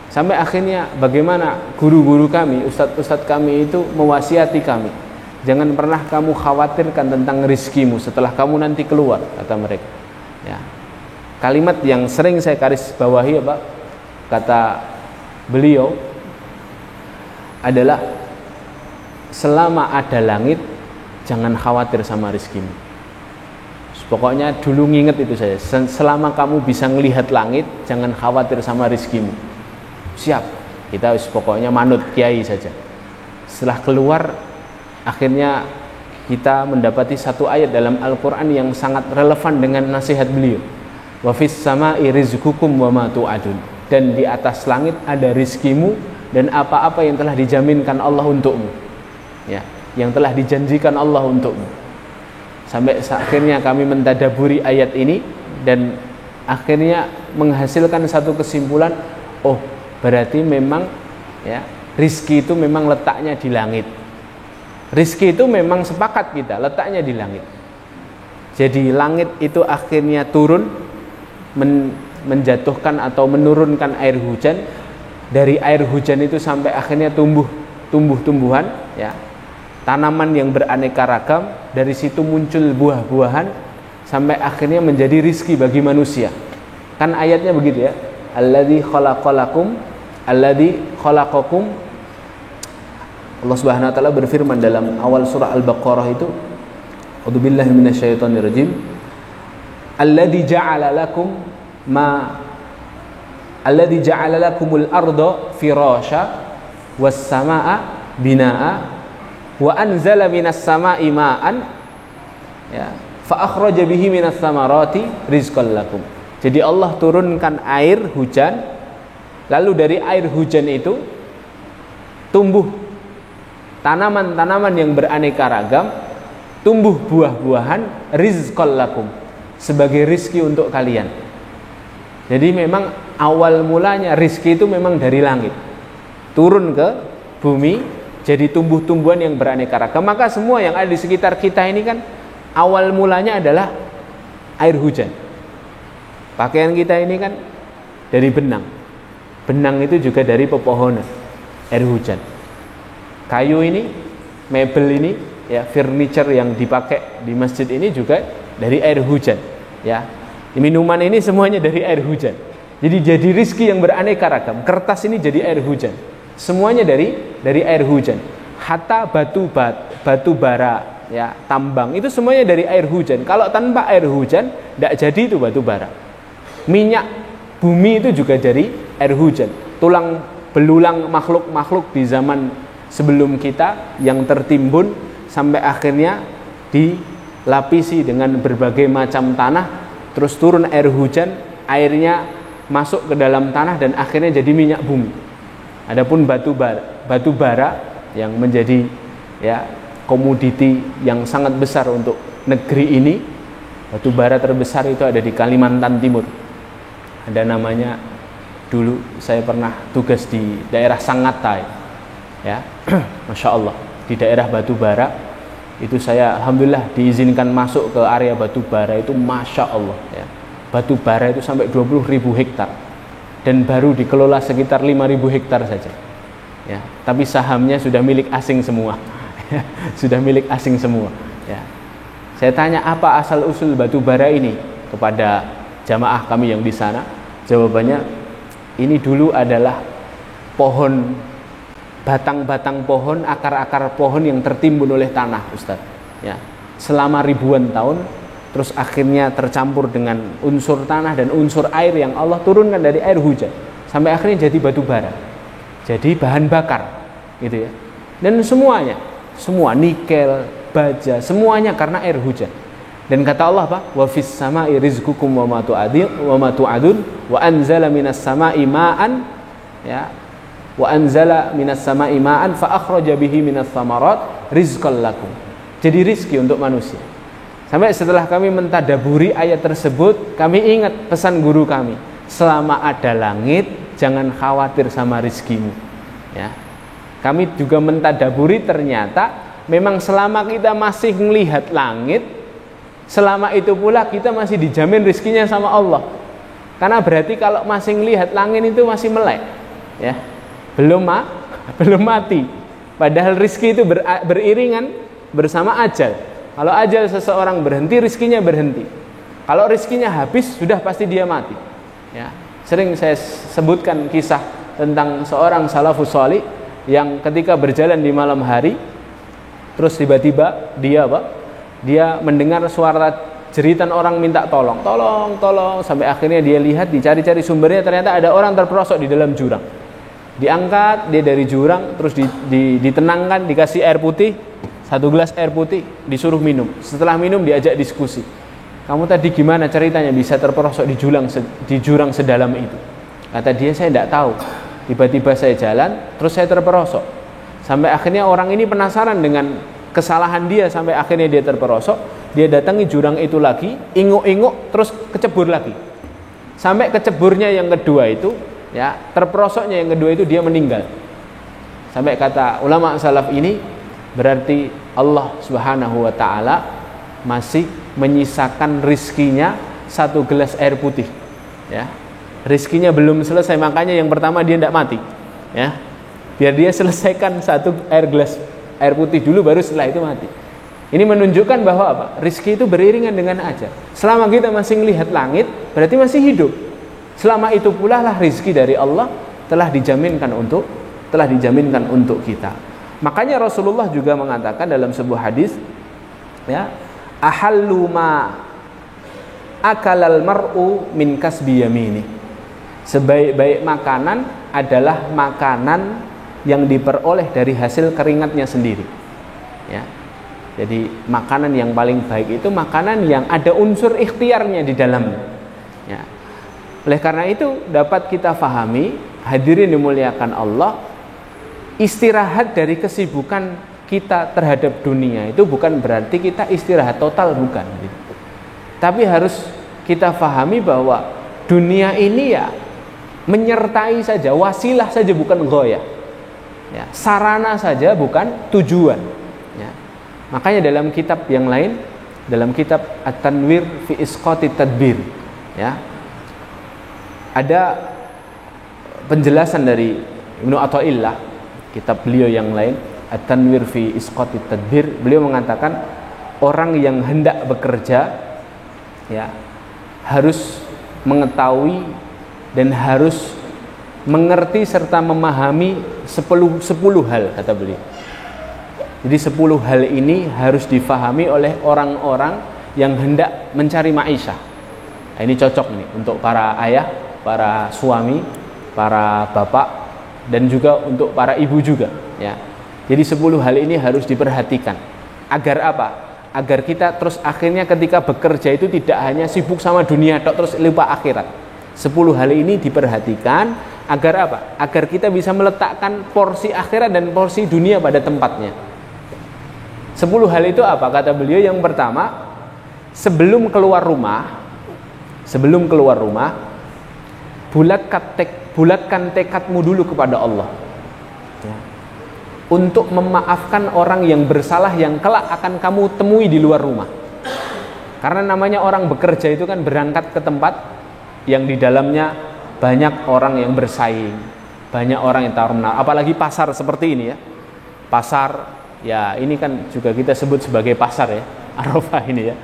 Sampai akhirnya bagaimana guru-guru kami, ustadz-ustadz kami itu mewasiati kami, jangan pernah kamu khawatirkan tentang rizkimu setelah kamu nanti keluar, kata mereka. Ya. Kalimat yang sering saya garis bawahi apa? Kata beliau adalah selama ada langit jangan khawatir sama rizkimu. Pokoknya dulu nginget itu saya, selama kamu bisa melihat langit jangan khawatir sama rizkimu. Siap, kita pokoknya manut kiai saja. Setelah keluar akhirnya kita mendapati satu ayat dalam Al-Quran yang sangat relevan dengan nasihat beliau. Wa fis sama'i rizqukum wa ma tu'adun. Dan di atas langit ada rizkimu dan apa-apa yang telah dijaminkan Allah untukmu, ya, yang telah dijanjikan Allah untukmu. Sampai akhirnya kami mentadaburi ayat ini dan akhirnya menghasilkan satu kesimpulan, oh berarti memang ya rizki itu memang letaknya di langit. Rizki itu memang sepakat kita letaknya di langit. Jadi langit itu akhirnya turun menjatuhkan atau menurunkan air hujan. Dari air hujan itu sampai akhirnya tumbuh-tumbuhan, ya, tanaman yang beraneka ragam. Dari situ muncul buah-buahan sampai akhirnya menjadi rizki bagi manusia. Kan ayatnya begitu ya, alladzi khalaqakum. Allah Subhanahu wa taala berfirman dalam awal surah Al-Baqarah itu, a'udzubillahi minasyaitonirrajim, alladzi ja'ala lakumul arda firasya was samaa binaa wa anzala minas samaa'i ma'an, ya, fa akhraja bihi minas samarati rizqan lakum. Jadi Allah turunkan air hujan, lalu dari air hujan itu tumbuh tanaman-tanaman yang beraneka ragam, tumbuh buah-buahan, rizqan lakum, sebagai rizki untuk kalian. Jadi memang awal mulanya rizki itu memang dari langit turun ke bumi, jadi tumbuh-tumbuhan yang beraneka ragam. Maka semua yang ada di sekitar kita ini kan awal mulanya adalah air hujan. Pakaian kita ini kan dari benang itu juga dari pepohonan, air hujan. Kayu ini, mebel ini, ya, furniture yang dipakai di masjid ini juga dari air hujan, ya. Minuman ini semuanya dari air hujan. Jadi rizki yang beraneka ragam. Kertas ini jadi air hujan. Semuanya dari air hujan. Hatta batu bara, ya, tambang itu semuanya dari air hujan. Kalau tanpa air hujan tidak jadi itu batu bara. Minyak bumi itu juga dari air hujan. Tulang belulang makhluk-makhluk di zaman sebelum kita yang tertimbun sampai akhirnya dilapisi dengan berbagai macam tanah. Terus turun air hujan, airnya masuk ke dalam tanah dan akhirnya jadi minyak bumi. Adapun batu bara yang menjadi, ya, komoditi yang sangat besar untuk negeri ini. Batu bara terbesar itu ada di Kalimantan Timur. Ada namanya, dulu saya pernah tugas di daerah Sangatta, ya. Masya Allah, di daerah batu bara itu saya alhamdulillah diizinkan masuk ke area batu bara itu, Masya Allah, ya. Batu bara itu sampai 20.000 hektar dan baru dikelola sekitar 5.000 hektar saja, ya. Tapi sahamnya sudah milik asing semua. Sudah milik asing semua, ya. Saya tanya apa asal usul batu bara ini kepada jamaah kami yang di sana. Jawabannya, ini dulu adalah pohon, batang-batang pohon, akar-akar pohon yang tertimbun oleh tanah, Ustaz, ya, selama ribuan tahun, terus akhirnya tercampur dengan unsur tanah dan unsur air yang Allah turunkan dari air hujan, sampai akhirnya jadi batu bara, jadi bahan bakar, gitu ya. Dan semua nikel, baja, semuanya karena air hujan. Dan kata Allah apa? Wa fis sama'i rizqukum wa ma tu'adun wa anzala minas sama'i ma'an, ya, wa anzala minas sama'i ma'an fa akhraja bihi minas samarat rizqan lakum. Jadi rizki untuk manusia. Sampai setelah kami mentadaburi ayat tersebut, kami ingat pesan guru kami, selama ada langit jangan khawatir sama rizkimu, ya. Kami juga mentadaburi, ternyata memang selama kita masih melihat langit, selama itu pula kita masih dijamin rizkinya sama Allah. Karena berarti kalau masih melihat langit itu masih melek, ya, belum mati. Padahal rizki itu beriringan bersama ajal. Kalau ajal seseorang berhenti, rizkinya berhenti. Kalau rizkinya habis, sudah pasti dia mati, ya. Sering saya sebutkan kisah tentang seorang salafus shalih yang ketika berjalan di malam hari, terus tiba-tiba dia mendengar suara jeritan orang minta tolong, sampai akhirnya dia lihat, dicari-cari sumbernya, ternyata ada orang terperosok di dalam jurang. Diangkat dia dari jurang, terus ditenangkan, dikasih air putih, 1 gelas air putih, disuruh minum. Setelah minum diajak diskusi. Kamu tadi gimana ceritanya bisa terperosok di jurang sedalam itu? Kata dia, saya tidak tahu. Tiba-tiba saya jalan, terus saya terperosok. Sampai akhirnya orang ini penasaran dengan kesalahan dia, sampai akhirnya dia terperosok. Dia datangi jurang itu lagi, inguk-inguk, terus kecebur lagi. Sampai keceburnya yang kedua itu, ya, terperosoknya yang kedua itu dia meninggal. Sampai kata ulama salaf ini, berarti Allah Subhanahu wa ta'ala masih menyisakan rizkinya 1 gelas air putih. ya. Rizkinya belum selesai, makanya yang pertama dia tidak mati, ya. Biar dia selesaikan satu gelas air putih dulu, baru setelah itu mati. Ini menunjukkan bahwa apa? Rizki itu beriringan dengan ajal. Selama kita masih melihat langit, berarti masih hidup. Selama itu pula lah rizki dari Allah telah dijaminkan untuk kita. Makanya Rasulullah juga mengatakan dalam sebuah hadis, ya, ahallu ma akalal mar'u min kasbi yamini. Sebaik-baik makanan adalah makanan yang diperoleh dari hasil keringatnya sendiri, ya. Jadi makanan yang paling baik itu makanan yang ada unsur ikhtiarnya di dalamnya, ya. Oleh karena itu dapat kita fahami, hadirin dimuliakan Allah, istirahat dari kesibukan kita terhadap dunia itu bukan berarti kita istirahat total, bukan. Tapi harus kita fahami bahwa dunia ini ya menyertai saja, wasilah saja, bukan ghoyah, ya, sarana saja, bukan tujuan, ya. Makanya dalam kitab yang lain, dalam kitab At-Tanwir fi Isqati Tadbir, ya, ada penjelasan dari Ibnu Athaillah, kitab beliau yang lain At-Tanwir fi Isqati Tadbir. Beliau mengatakan orang yang hendak bekerja, ya, harus mengetahui dan harus mengerti serta memahami 10 hal, kata beliau. Jadi 10 hal ini harus difahami oleh orang-orang yang hendak mencari ma'isyah. Nah, ini cocok nih untuk para ayah, para suami, para bapak, dan juga untuk para ibu juga, ya. Jadi 10 hal ini harus diperhatikan. Agar apa? Agar kita terus akhirnya ketika bekerja itu tidak hanya sibuk sama dunia terus lupa akhirat. 10 hal ini diperhatikan agar apa? Agar kita bisa meletakkan porsi akhirat dan porsi dunia pada tempatnya. 10 hal itu apa? Kata beliau, yang pertama, sebelum keluar rumah, bulatkan tekadmu dulu kepada Allah, ya, untuk memaafkan orang yang bersalah yang kelak akan kamu temui di luar rumah. Karena namanya orang bekerja itu kan berangkat ke tempat yang di dalamnya banyak orang yang bersaing, banyak orang yang taruh menawar. Apalagi pasar seperti ini, ya. Pasar, ya, ini kan juga kita sebut sebagai pasar, ya, Arafah ini, ya.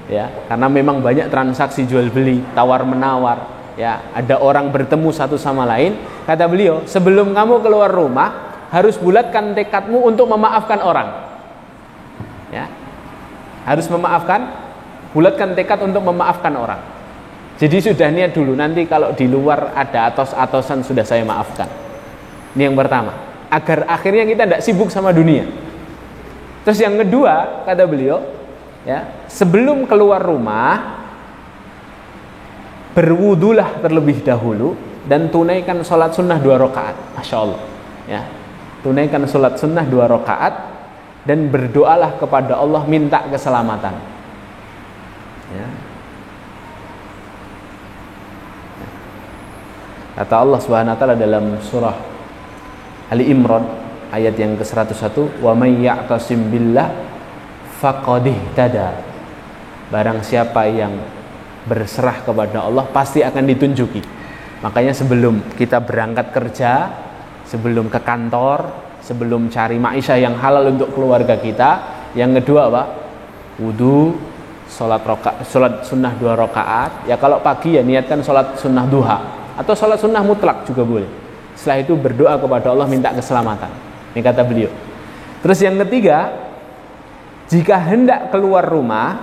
Ya, karena memang banyak transaksi jual beli, tawar menawar, ya, ada orang bertemu satu sama lain. Kata beliau, sebelum kamu keluar rumah harus bulatkan tekadmu untuk memaafkan orang, ya. Harus bulatkan tekad untuk memaafkan orang. Jadi sudah niat dulu, nanti kalau di luar ada atos-atosan sudah saya maafkan. Ini yang pertama, agar akhirnya kita tidak sibuk sama dunia. Terus yang kedua, kata beliau, ya, sebelum keluar rumah berwudulah terlebih dahulu dan tunaikan sholat sunnah 2 rakaat. Masya Allah, ya, tunaikan sholat sunnah 2 rakaat dan berdoalah kepada Allah minta keselamatan, ya. Kata Allah Subhanahu wa taala dalam surah Ali Imran ayat yang ke-101, wa may ya'tasim billah faqad ihtada. Barang siapa yang berserah kepada Allah pasti akan ditunjuki. Makanya sebelum kita berangkat kerja, sebelum ke kantor, sebelum cari ma'isyah yang halal untuk keluarga kita, yang kedua apa? Wudu, sholat sunnah 2 rakaat. Ya kalau pagi ya niatkan sholat sunnah duha atau sholat sunnah mutlak juga boleh. Setelah itu berdoa kepada Allah minta keselamatan. Ini kata beliau. Terus yang ketiga, jika hendak keluar rumah,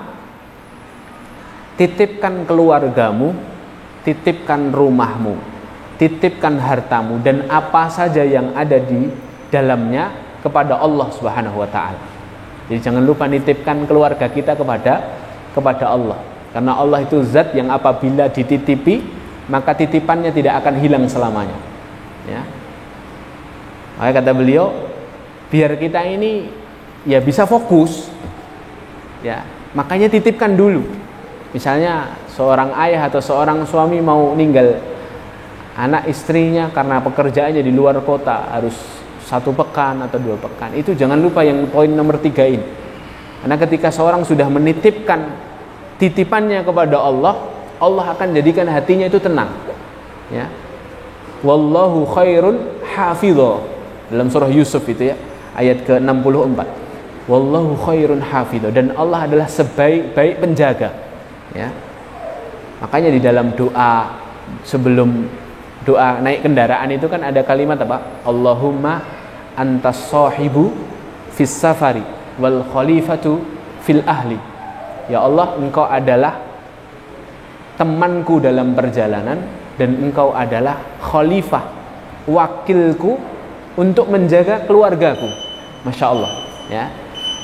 titipkan keluargamu, titipkan rumahmu, titipkan hartamu dan apa saja yang ada di dalamnya kepada Allah Subhanahu wa taala. Jadi jangan lupa nitipkan keluarga kita kepada Allah. Karena Allah itu zat yang apabila dititipi maka titipannya tidak akan hilang selamanya, ya. Maka kata beliau, biar kita ini ya bisa fokus, ya, makanya titipkan dulu. Misalnya seorang ayah atau seorang suami mau ninggal anak istrinya karena pekerjaannya di luar kota, harus 1 pekan atau 2 pekan, itu jangan lupa yang poin nomor 3 ini. Karena ketika seorang sudah menitipkan titipannya kepada Allah, Allah akan jadikan hatinya itu tenang. Ya. Wallahu khairun hafidho. Dalam surah Yusuf itu ya, ayat ke-64. Wallahu khairun hafidho, dan Allah adalah sebaik-baik penjaga. Ya. Makanya di dalam doa sebelum doa naik kendaraan itu kan ada kalimat apa? Allahumma antas sahibu fis safari wal khalifatu fil ahli. Ya Allah, engkau adalah temanku dalam perjalanan dan engkau adalah khalifah, wakilku untuk menjaga keluargaku. Masya Allah ya.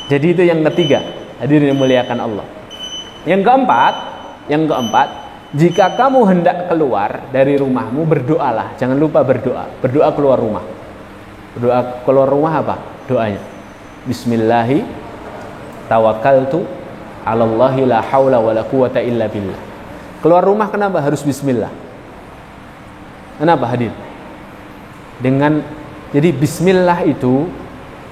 Jadi itu yang ketiga, hadirin yang muliakan Allah. Yang keempat, jika kamu hendak keluar dari rumahmu, berdoalah. Jangan lupa berdoa keluar rumah. Berdoa keluar rumah apa doanya? Bismillahi tawakkaltu 'alallahi la haula wala quwata illa billah. Keluar rumah kenapa harus bismillah? Kenapa hadir? Jadi bismillah itu,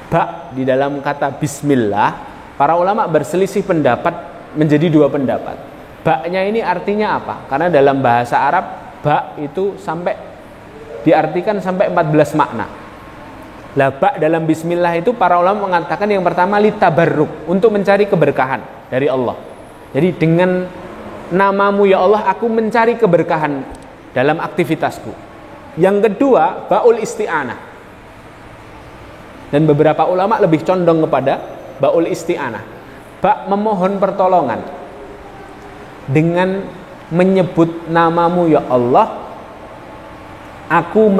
ba di dalam kata bismillah, para ulama berselisih pendapat menjadi dua pendapat. Ba-nya ini artinya apa? Karena dalam bahasa Arab ba itu sampai diartikan sampai 14 makna. Lah ba dalam bismillah itu para ulama mengatakan yang pertama litabarruk, untuk mencari keberkahan dari Allah. Jadi dengan namamu ya Allah aku mencari keberkahan dalam aktivitasku. Yang kedua baul isti'anah. Dan beberapa ulama lebih condong kepada baul isti'anah. Ba memohon pertolongan. Dengan menyebut namamu ya Allah, aku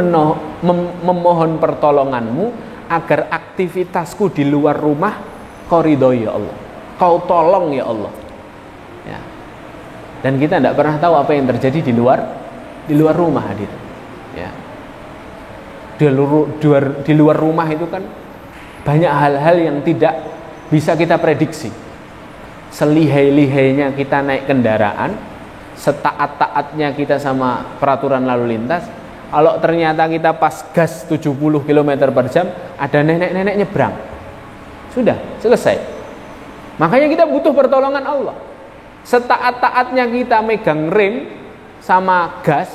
memohon pertolonganmu agar aktivitasku di luar rumah kau ridhoi ya Allah, kau tolong ya Allah ya. Dan kita tidak pernah tahu apa yang terjadi di luar rumah hadir ya. Di luar rumah itu kan banyak hal-hal yang tidak bisa kita prediksi. Selihai-lihainya kita naik kendaraan, setaat-taatnya kita sama peraturan lalu lintas, kalau ternyata kita pas gas 70 km per jam, ada nenek-nenek nyebrang, sudah selesai. Makanya kita butuh pertolongan Allah. Setaat-taatnya kita megang rem sama gas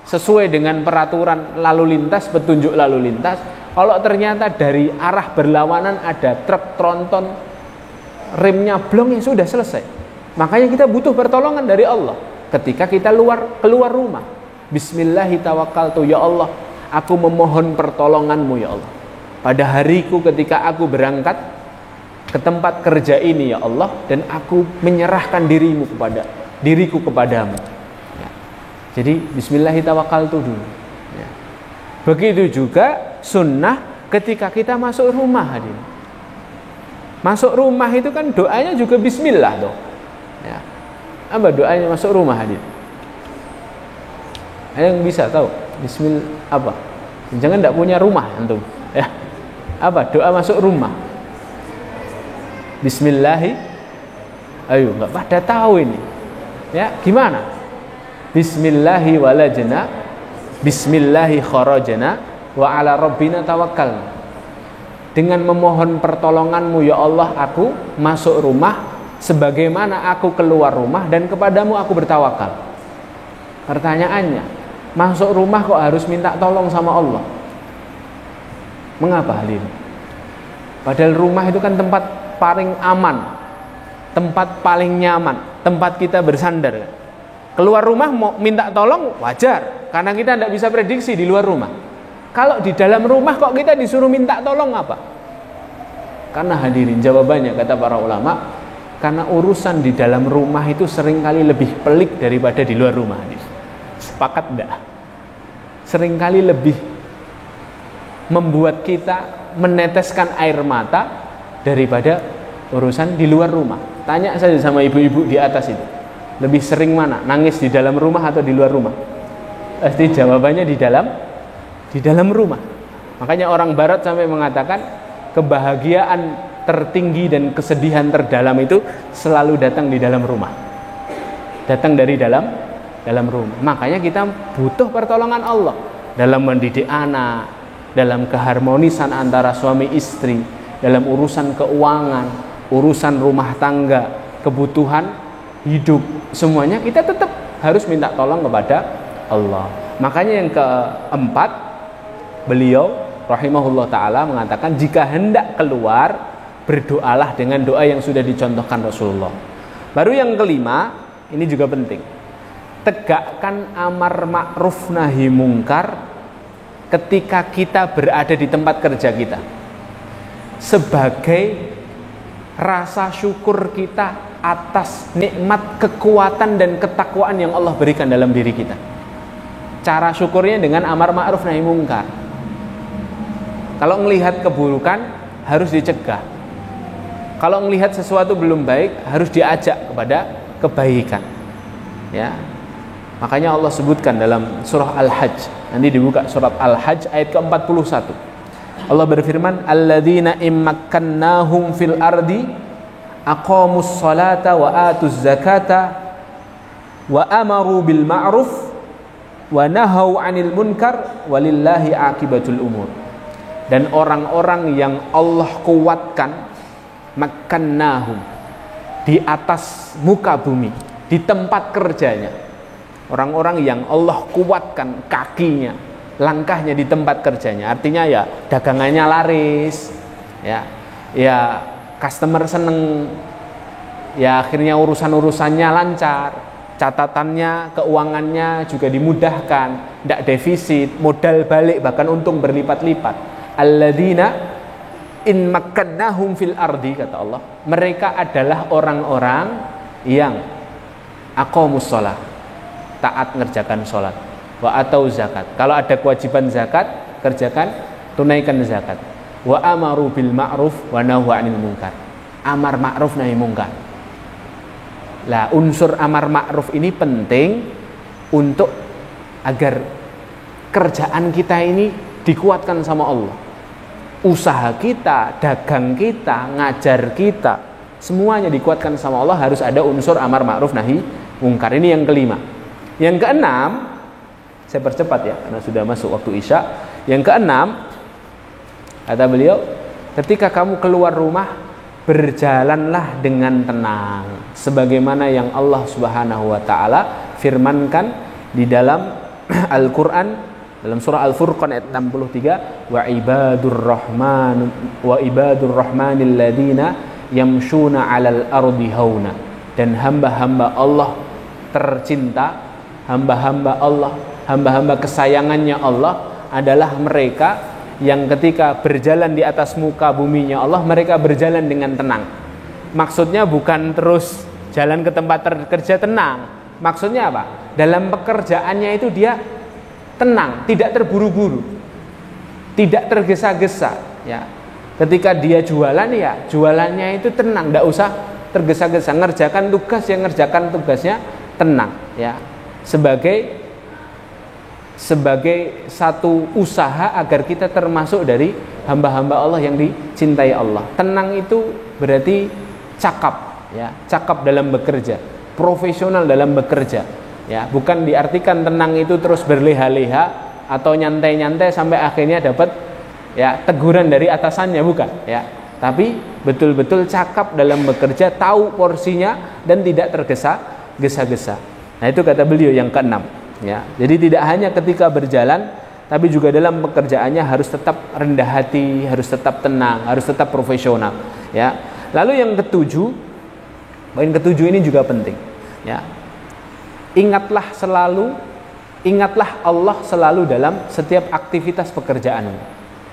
sesuai dengan peraturan lalu lintas, petunjuk lalu lintas, kalau ternyata dari arah berlawanan ada truk tronton, remnya blong, ya sudah selesai. Makanya kita butuh pertolongan dari Allah ketika kita keluar rumah. Bismillahi tawakkaltu ya Allah, aku memohon pertolonganmu ya Allah pada hariku ketika aku berangkat ke tempat kerja ini ya Allah, dan aku menyerahkan diriku kepadamu ya. Jadi bismillahi tawakkaltu dulu ya. Begitu juga sunnah ketika kita masuk rumah hadirin. Masuk rumah itu kan doanya juga bismillah toh. Ya. Apa doanya masuk rumah hadir? Ada yang bisa tahu? Bismillah apa? Jangan tidak punya rumah antum. Ya. Apa doa masuk rumah? Bismillahi. Ayo, nggak pada tahu ini. Ya, gimana? Bismillahi walajna, bismillahi kharajna, wa ala rabbina tawakkalna. Dengan memohon pertolonganmu ya Allah aku masuk rumah, sebagaimana aku keluar rumah, dan kepadamu aku bertawakal. Pertanyaannya, masuk rumah kok harus minta tolong sama Allah? Mengapa hal ini? Padahal rumah itu kan tempat paling aman, tempat paling nyaman, tempat kita bersandar. Keluar rumah mau minta tolong wajar, karena kita tidak bisa prediksi di luar rumah. Kalau di dalam rumah kok kita disuruh minta tolong apa? Karena hadirin, jawabannya kata para ulama, karena urusan di dalam rumah itu seringkali lebih pelik daripada di luar rumah. Sepakat enggak? Seringkali lebih membuat kita meneteskan air mata daripada urusan di luar rumah. Tanya saja sama ibu-ibu di atas itu, lebih sering mana? Nangis di dalam rumah atau di luar rumah? Pasti jawabannya di dalam rumah. Makanya orang barat sampai mengatakan kebahagiaan tertinggi dan kesedihan terdalam itu selalu datang di dalam rumah. Datang dari dalam rumah. Makanya kita butuh pertolongan Allah dalam mendidik anak, dalam keharmonisan antara suami istri, dalam urusan keuangan, urusan rumah tangga, kebutuhan hidup, semuanya kita tetap harus minta tolong kepada Allah. Makanya yang keempat, beliau rahimahullah ta'ala mengatakan jika hendak keluar, berdoalah dengan doa yang sudah dicontohkan Rasulullah. Baru yang kelima, ini juga penting, tegakkan amar ma'ruf nahi mungkar ketika kita berada di tempat kerja kita, sebagai rasa syukur kita atas nikmat kekuatan dan ketakwaan yang Allah berikan dalam diri kita. Cara syukurnya dengan amar ma'ruf nahi mungkar. Kalau melihat keburukan harus dicegah. Kalau melihat sesuatu belum baik harus diajak kepada kebaikan. Ya. Makanya Allah sebutkan dalam surah Al-Hajj. Nanti dibuka surat Al-Hajj ayat ke-41. Allah berfirman, alladzina immakkannahum fil ardi aqamus salata wa atuz zakata wa amaru bil ma'ruf wa nahau 'anil munkar walillahi aqibatul umur. Dan orang-orang yang Allah kuatkan, makkannahum, di atas muka bumi, di tempat kerjanya, orang-orang yang Allah kuatkan kakinya, langkahnya di tempat kerjanya, artinya ya dagangannya laris, ya customer seneng, ya akhirnya urusan-urusannya lancar, catatannya, keuangannya juga dimudahkan, tidak defisit, modal balik bahkan untung berlipat-lipat. Alladzina in makkannahum fil ardi, kata Allah, mereka adalah orang-orang yang aqamus shalah, taat ngerjakan sholat, wa atau zakat, kalau ada kewajiban zakat kerjakan, tunaikan zakat, wa amaru bil ma'ruf wa nahu 'anil munkar, amar ma'ruf nahi munkar. Lah unsur amar ma'ruf ini penting untuk agar kerjaan kita ini dikuatkan sama Allah. Usaha kita, dagang kita, ngajar kita, semuanya dikuatkan sama Allah, harus ada unsur amar ma'ruf nahi munkar. Ini yang kelima. Yang keenam, saya percepat ya karena sudah masuk waktu Isya. Yang keenam, kata beliau, ketika kamu keluar rumah, berjalanlah dengan tenang sebagaimana yang Allah Subhanahu wa taala firmankan di dalam Al-Qur'an, dalam surah Al-Furqan ayat 63, wa ibadur rahmanil ladina yamshuna 'alal ardi hauna, dan hamba-hamba Allah tercinta, hamba-hamba Allah, hamba-hamba kesayangannya Allah adalah mereka yang ketika berjalan di atas muka buminya Allah, mereka berjalan dengan tenang. Maksudnya bukan terus jalan ke tempat kerja tenang. Maksudnya apa? Dalam pekerjaannya itu dia tenang, tidak terburu-buru, tidak tergesa-gesa. Ya, ketika dia jualan, ya jualannya itu tenang, tidak usah tergesa-gesa, ngerjakan tugas yang ngerjakan tugasnya tenang. Ya, sebagai satu usaha agar kita termasuk dari hamba-hamba Allah yang dicintai Allah. Tenang itu berarti cakap, ya, cakap dalam bekerja, profesional dalam bekerja. Ya, bukan diartikan tenang itu terus berleha-leha atau nyantai-nyantai sampai akhirnya dapat ya teguran dari atasannya, bukan, ya. Tapi betul-betul cakap dalam bekerja, tahu porsinya dan tidak tergesa-gesa. Nah, itu kata beliau yang keenam. Ya, jadi tidak hanya ketika berjalan, tapi juga dalam pekerjaannya harus tetap rendah hati, harus tetap tenang, harus tetap profesional. Ya. Lalu yang ketujuh, poin ketujuh ini juga penting. Ya, ingatlah Allah selalu dalam setiap aktivitas pekerjaan.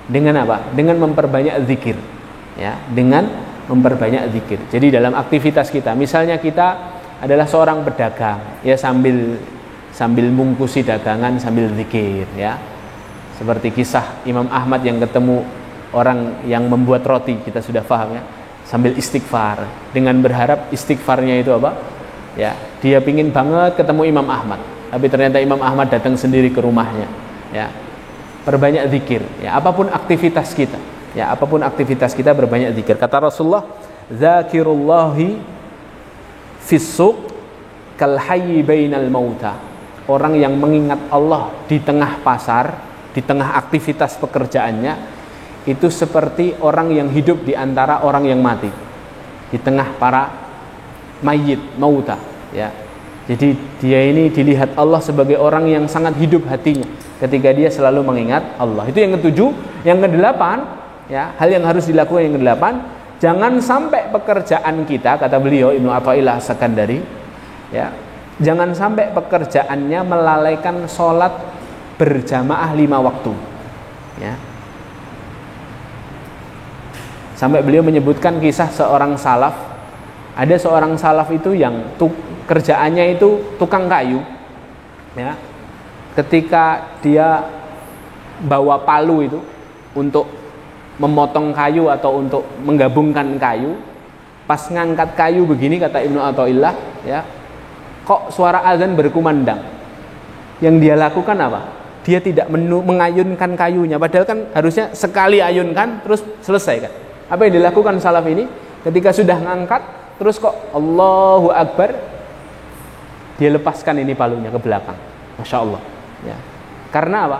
Dengan apa? Dengan memperbanyak zikir. Ya, dengan memperbanyak zikir. Jadi dalam aktivitas kita, misalnya kita adalah seorang pedagang, ya sambil mungkusi dagangan sambil zikir, ya. Seperti kisah Imam Ahmad yang ketemu orang yang membuat roti, kita sudah paham ya, sambil istighfar, dengan berharap istighfarnya itu apa? Ya, dia pingin banget ketemu Imam Ahmad, tapi ternyata Imam Ahmad datang sendiri ke rumahnya. Ya, perbanyak zikir. Ya, apapun aktivitas kita, berbanyak zikir. Kata Rasulullah, "Zakirullahi fis suq kal hayyi bainal mauta." Orang yang mengingat Allah di tengah pasar, di tengah aktivitas pekerjaannya, itu seperti orang yang hidup di antara orang yang mati, di tengah para mayit, mauta, ya. Jadi dia ini dilihat Allah sebagai orang yang sangat hidup hatinya ketika dia selalu mengingat Allah. Itu yang ketujuh. Yang kedelapan, ya, hal yang harus dilakukan yang kedelapan, jangan sampai pekerjaan kita, kata beliau Ibnu Athaillah As-Sakandari, ya, jangan sampai pekerjaannya melalaikan sholat berjamaah 5 waktu, ya. Sampai beliau menyebutkan kisah seorang salaf. Ada seorang salaf itu yang kerjaannya itu tukang kayu, ya. Ketika dia bawa palu itu untuk memotong kayu atau untuk menggabungkan kayu, pas ngangkat kayu begini, kata Ibnu Athaillah, ya, kok suara azan berkumandang. Yang dia lakukan apa? Dia tidak mengayunkan kayunya, padahal kan harusnya sekali ayunkan terus selesai kan. Apa yang dilakukan salaf ini? Ketika sudah ngangkat, terus kok Allahu Akbar, dia lepaskan ini palunya ke belakang. Masya Allah, ya. Karena apa?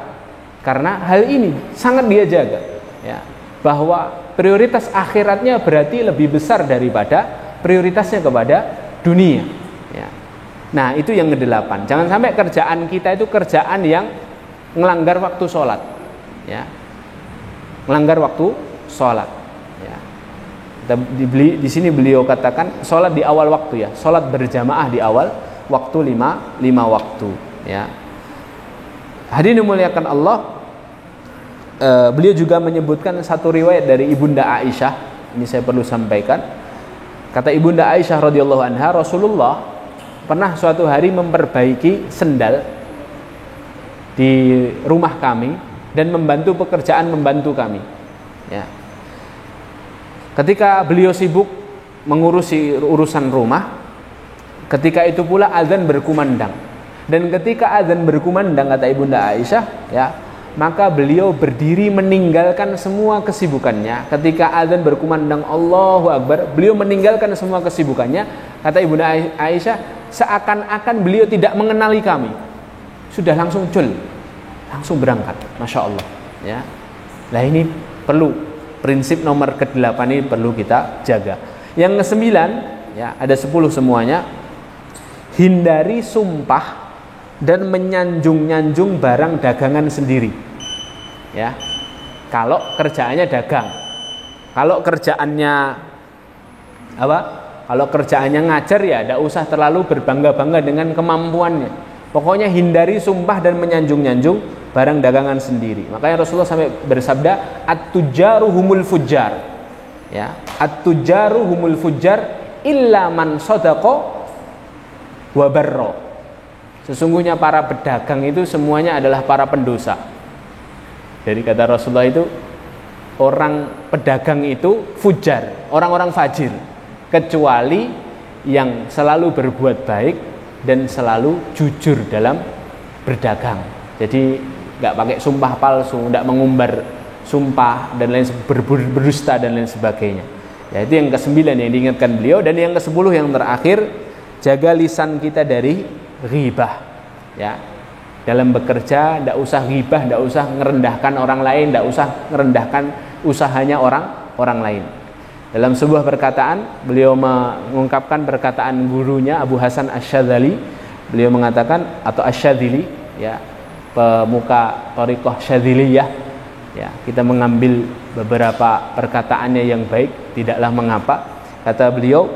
Karena hal ini sangat dia jaga, ya, bahwa prioritas akhiratnya berarti lebih besar daripada prioritasnya kepada dunia, ya. Nah, itu yang kedelapan. Jangan sampai kerjaan kita itu kerjaan yang melanggar waktu sholat, ya, melanggar waktu sholat, ya. Di sini beliau katakan sholat di awal waktu, ya, sholat berjamaah di awal waktu, lima waktu, ya. Hadirin dimuliakan Allah, beliau juga menyebutkan satu riwayat dari Ibunda Aisyah. Ini saya perlu sampaikan. Kata Ibunda Aisyah radhiyallahu anha, Rasulullah pernah suatu hari memperbaiki sendal di rumah kami dan membantu pekerjaan membantu kami, ya. Ketika beliau sibuk mengurusi urusan rumah, ketika itu pula azan berkumandang. Dan ketika azan berkumandang, kata Ibunda Aisyah, ya, maka beliau berdiri meninggalkan semua kesibukannya. Ketika azan berkumandang Allahu Akbar, beliau meninggalkan semua kesibukannya. Kata Ibunda Aisyah, seakan-akan beliau tidak mengenali kami. Sudah langsung langsung berangkat. Masya Allah, ya. Nah, ini perlu, prinsip nomor ke-8 ini perlu kita jaga. Yang ke-9, ya, ada 10 semuanya. Hindari sumpah dan menyanjung-nyanjung barang dagangan sendiri, ya. Kalau kerjaannya dagang, kalau kerjaannya apa? Kalau kerjaannya ngajar, ya tidak usah terlalu berbangga-bangga dengan kemampuannya. Pokoknya hindari sumpah dan menyanjung-nyanjung barang dagangan sendiri. Makanya Rasulullah sampai bersabda, at-tujaru humul fujjar, ya, at-tujaru humul fujjar illa man sadaqa wa barra. Sesungguhnya para pedagang itu semuanya adalah para pendosa. Jadi kata Rasulullah itu, orang pedagang itu fujar, orang-orang fajir, kecuali yang selalu berbuat baik dan selalu jujur dalam berdagang. Jadi nggak pakai sumpah palsu, nggak mengumbar sumpah dan lain berdusta dan lain sebagainya. Ya, itu yang ke-9 yang diingatkan beliau. Dan yang ke-10 yang terakhir, jaga lisan kita dari ghibah, ya. Dalam bekerja tidak usah ghibah, tidak usah merendahkan orang lain, tidak usah merendahkan usahanya orang lain. Dalam sebuah perkataan, beliau mengungkapkan perkataan gurunya Abu Hasan Asy-Syadzali. Beliau mengatakan, atau Asy-Syadzili, ya, pemuka thariqah Syadziliyah, ya. Kita mengambil beberapa perkataannya yang baik, tidaklah mengapa. Kata beliau,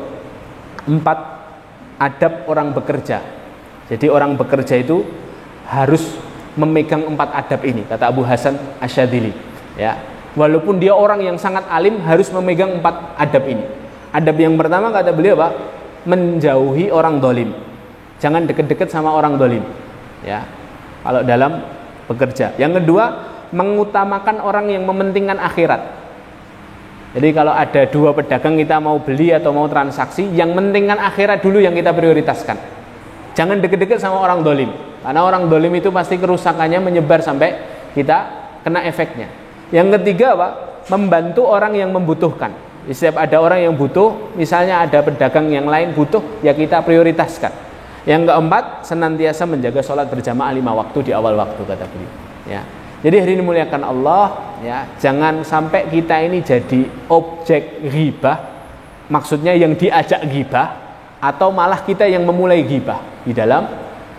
4 adab orang bekerja. Jadi orang bekerja itu harus memegang 4 adab ini, kata Abu Hasan Asy-Syadzili, ya. Walaupun dia orang yang sangat alim, harus memegang 4 adab ini. Adab yang pertama, kata beliau, apa? Menjauhi orang dolim. Jangan deket-deket sama orang dolim, ya, kalau dalam bekerja. Yang kedua, mengutamakan orang yang mementingkan akhirat. Jadi kalau ada 2 pedagang, kita mau beli atau mau transaksi, yang mementingkan akhirat dulu yang kita prioritaskan. Jangan deket-deket sama orang dolim, karena orang dolim itu pasti kerusakannya menyebar sampai kita kena efeknya. Yang ketiga, Pak, membantu orang yang membutuhkan. Setiap ada orang yang butuh, misalnya ada pedagang yang lain butuh, ya kita prioritaskan. Yang keempat, senantiasa menjaga sholat berjamaah 5 waktu di awal waktu, kata beliau, ya. Jadi hari ini muliakan Allah, ya, jangan sampai kita ini jadi objek ghibah, maksudnya yang diajak ghibah, atau malah kita yang memulai ghibah. di dalam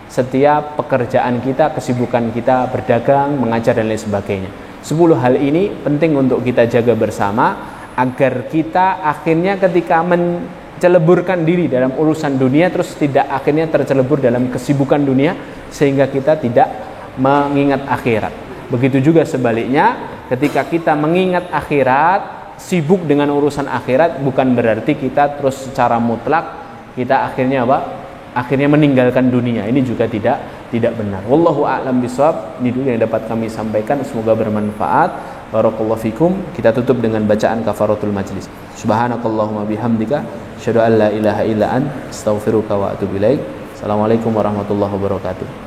setiap pekerjaan kita, kesibukan kita, berdagang, mengajar dan lain sebagainya. 10 hal ini penting untuk kita jaga bersama agar kita akhirnya ketika menceleburkan diri dalam urusan dunia terus tidak akhirnya tercelebur dalam kesibukan dunia sehingga kita tidak mengingat akhirat. Begitu juga sebaliknya, ketika kita mengingat akhirat, sibuk dengan urusan akhirat, bukan berarti kita terus secara mutlak kita akhirnya apa? Akhirnya meninggalkan dunia. Ini juga tidak benar. Wallahu a'lam bishawab. Ini dulu yang dapat kami sampaikan, semoga bermanfaat. Barakallahu fikum. Kita tutup dengan bacaan kafaratul majlis. Subhanakallahumma bihamdika asyhadu an la ilaha illa anta astaghfiruka wa atubu ilaik. Assalamualaikum warahmatullahi wabarakatuh.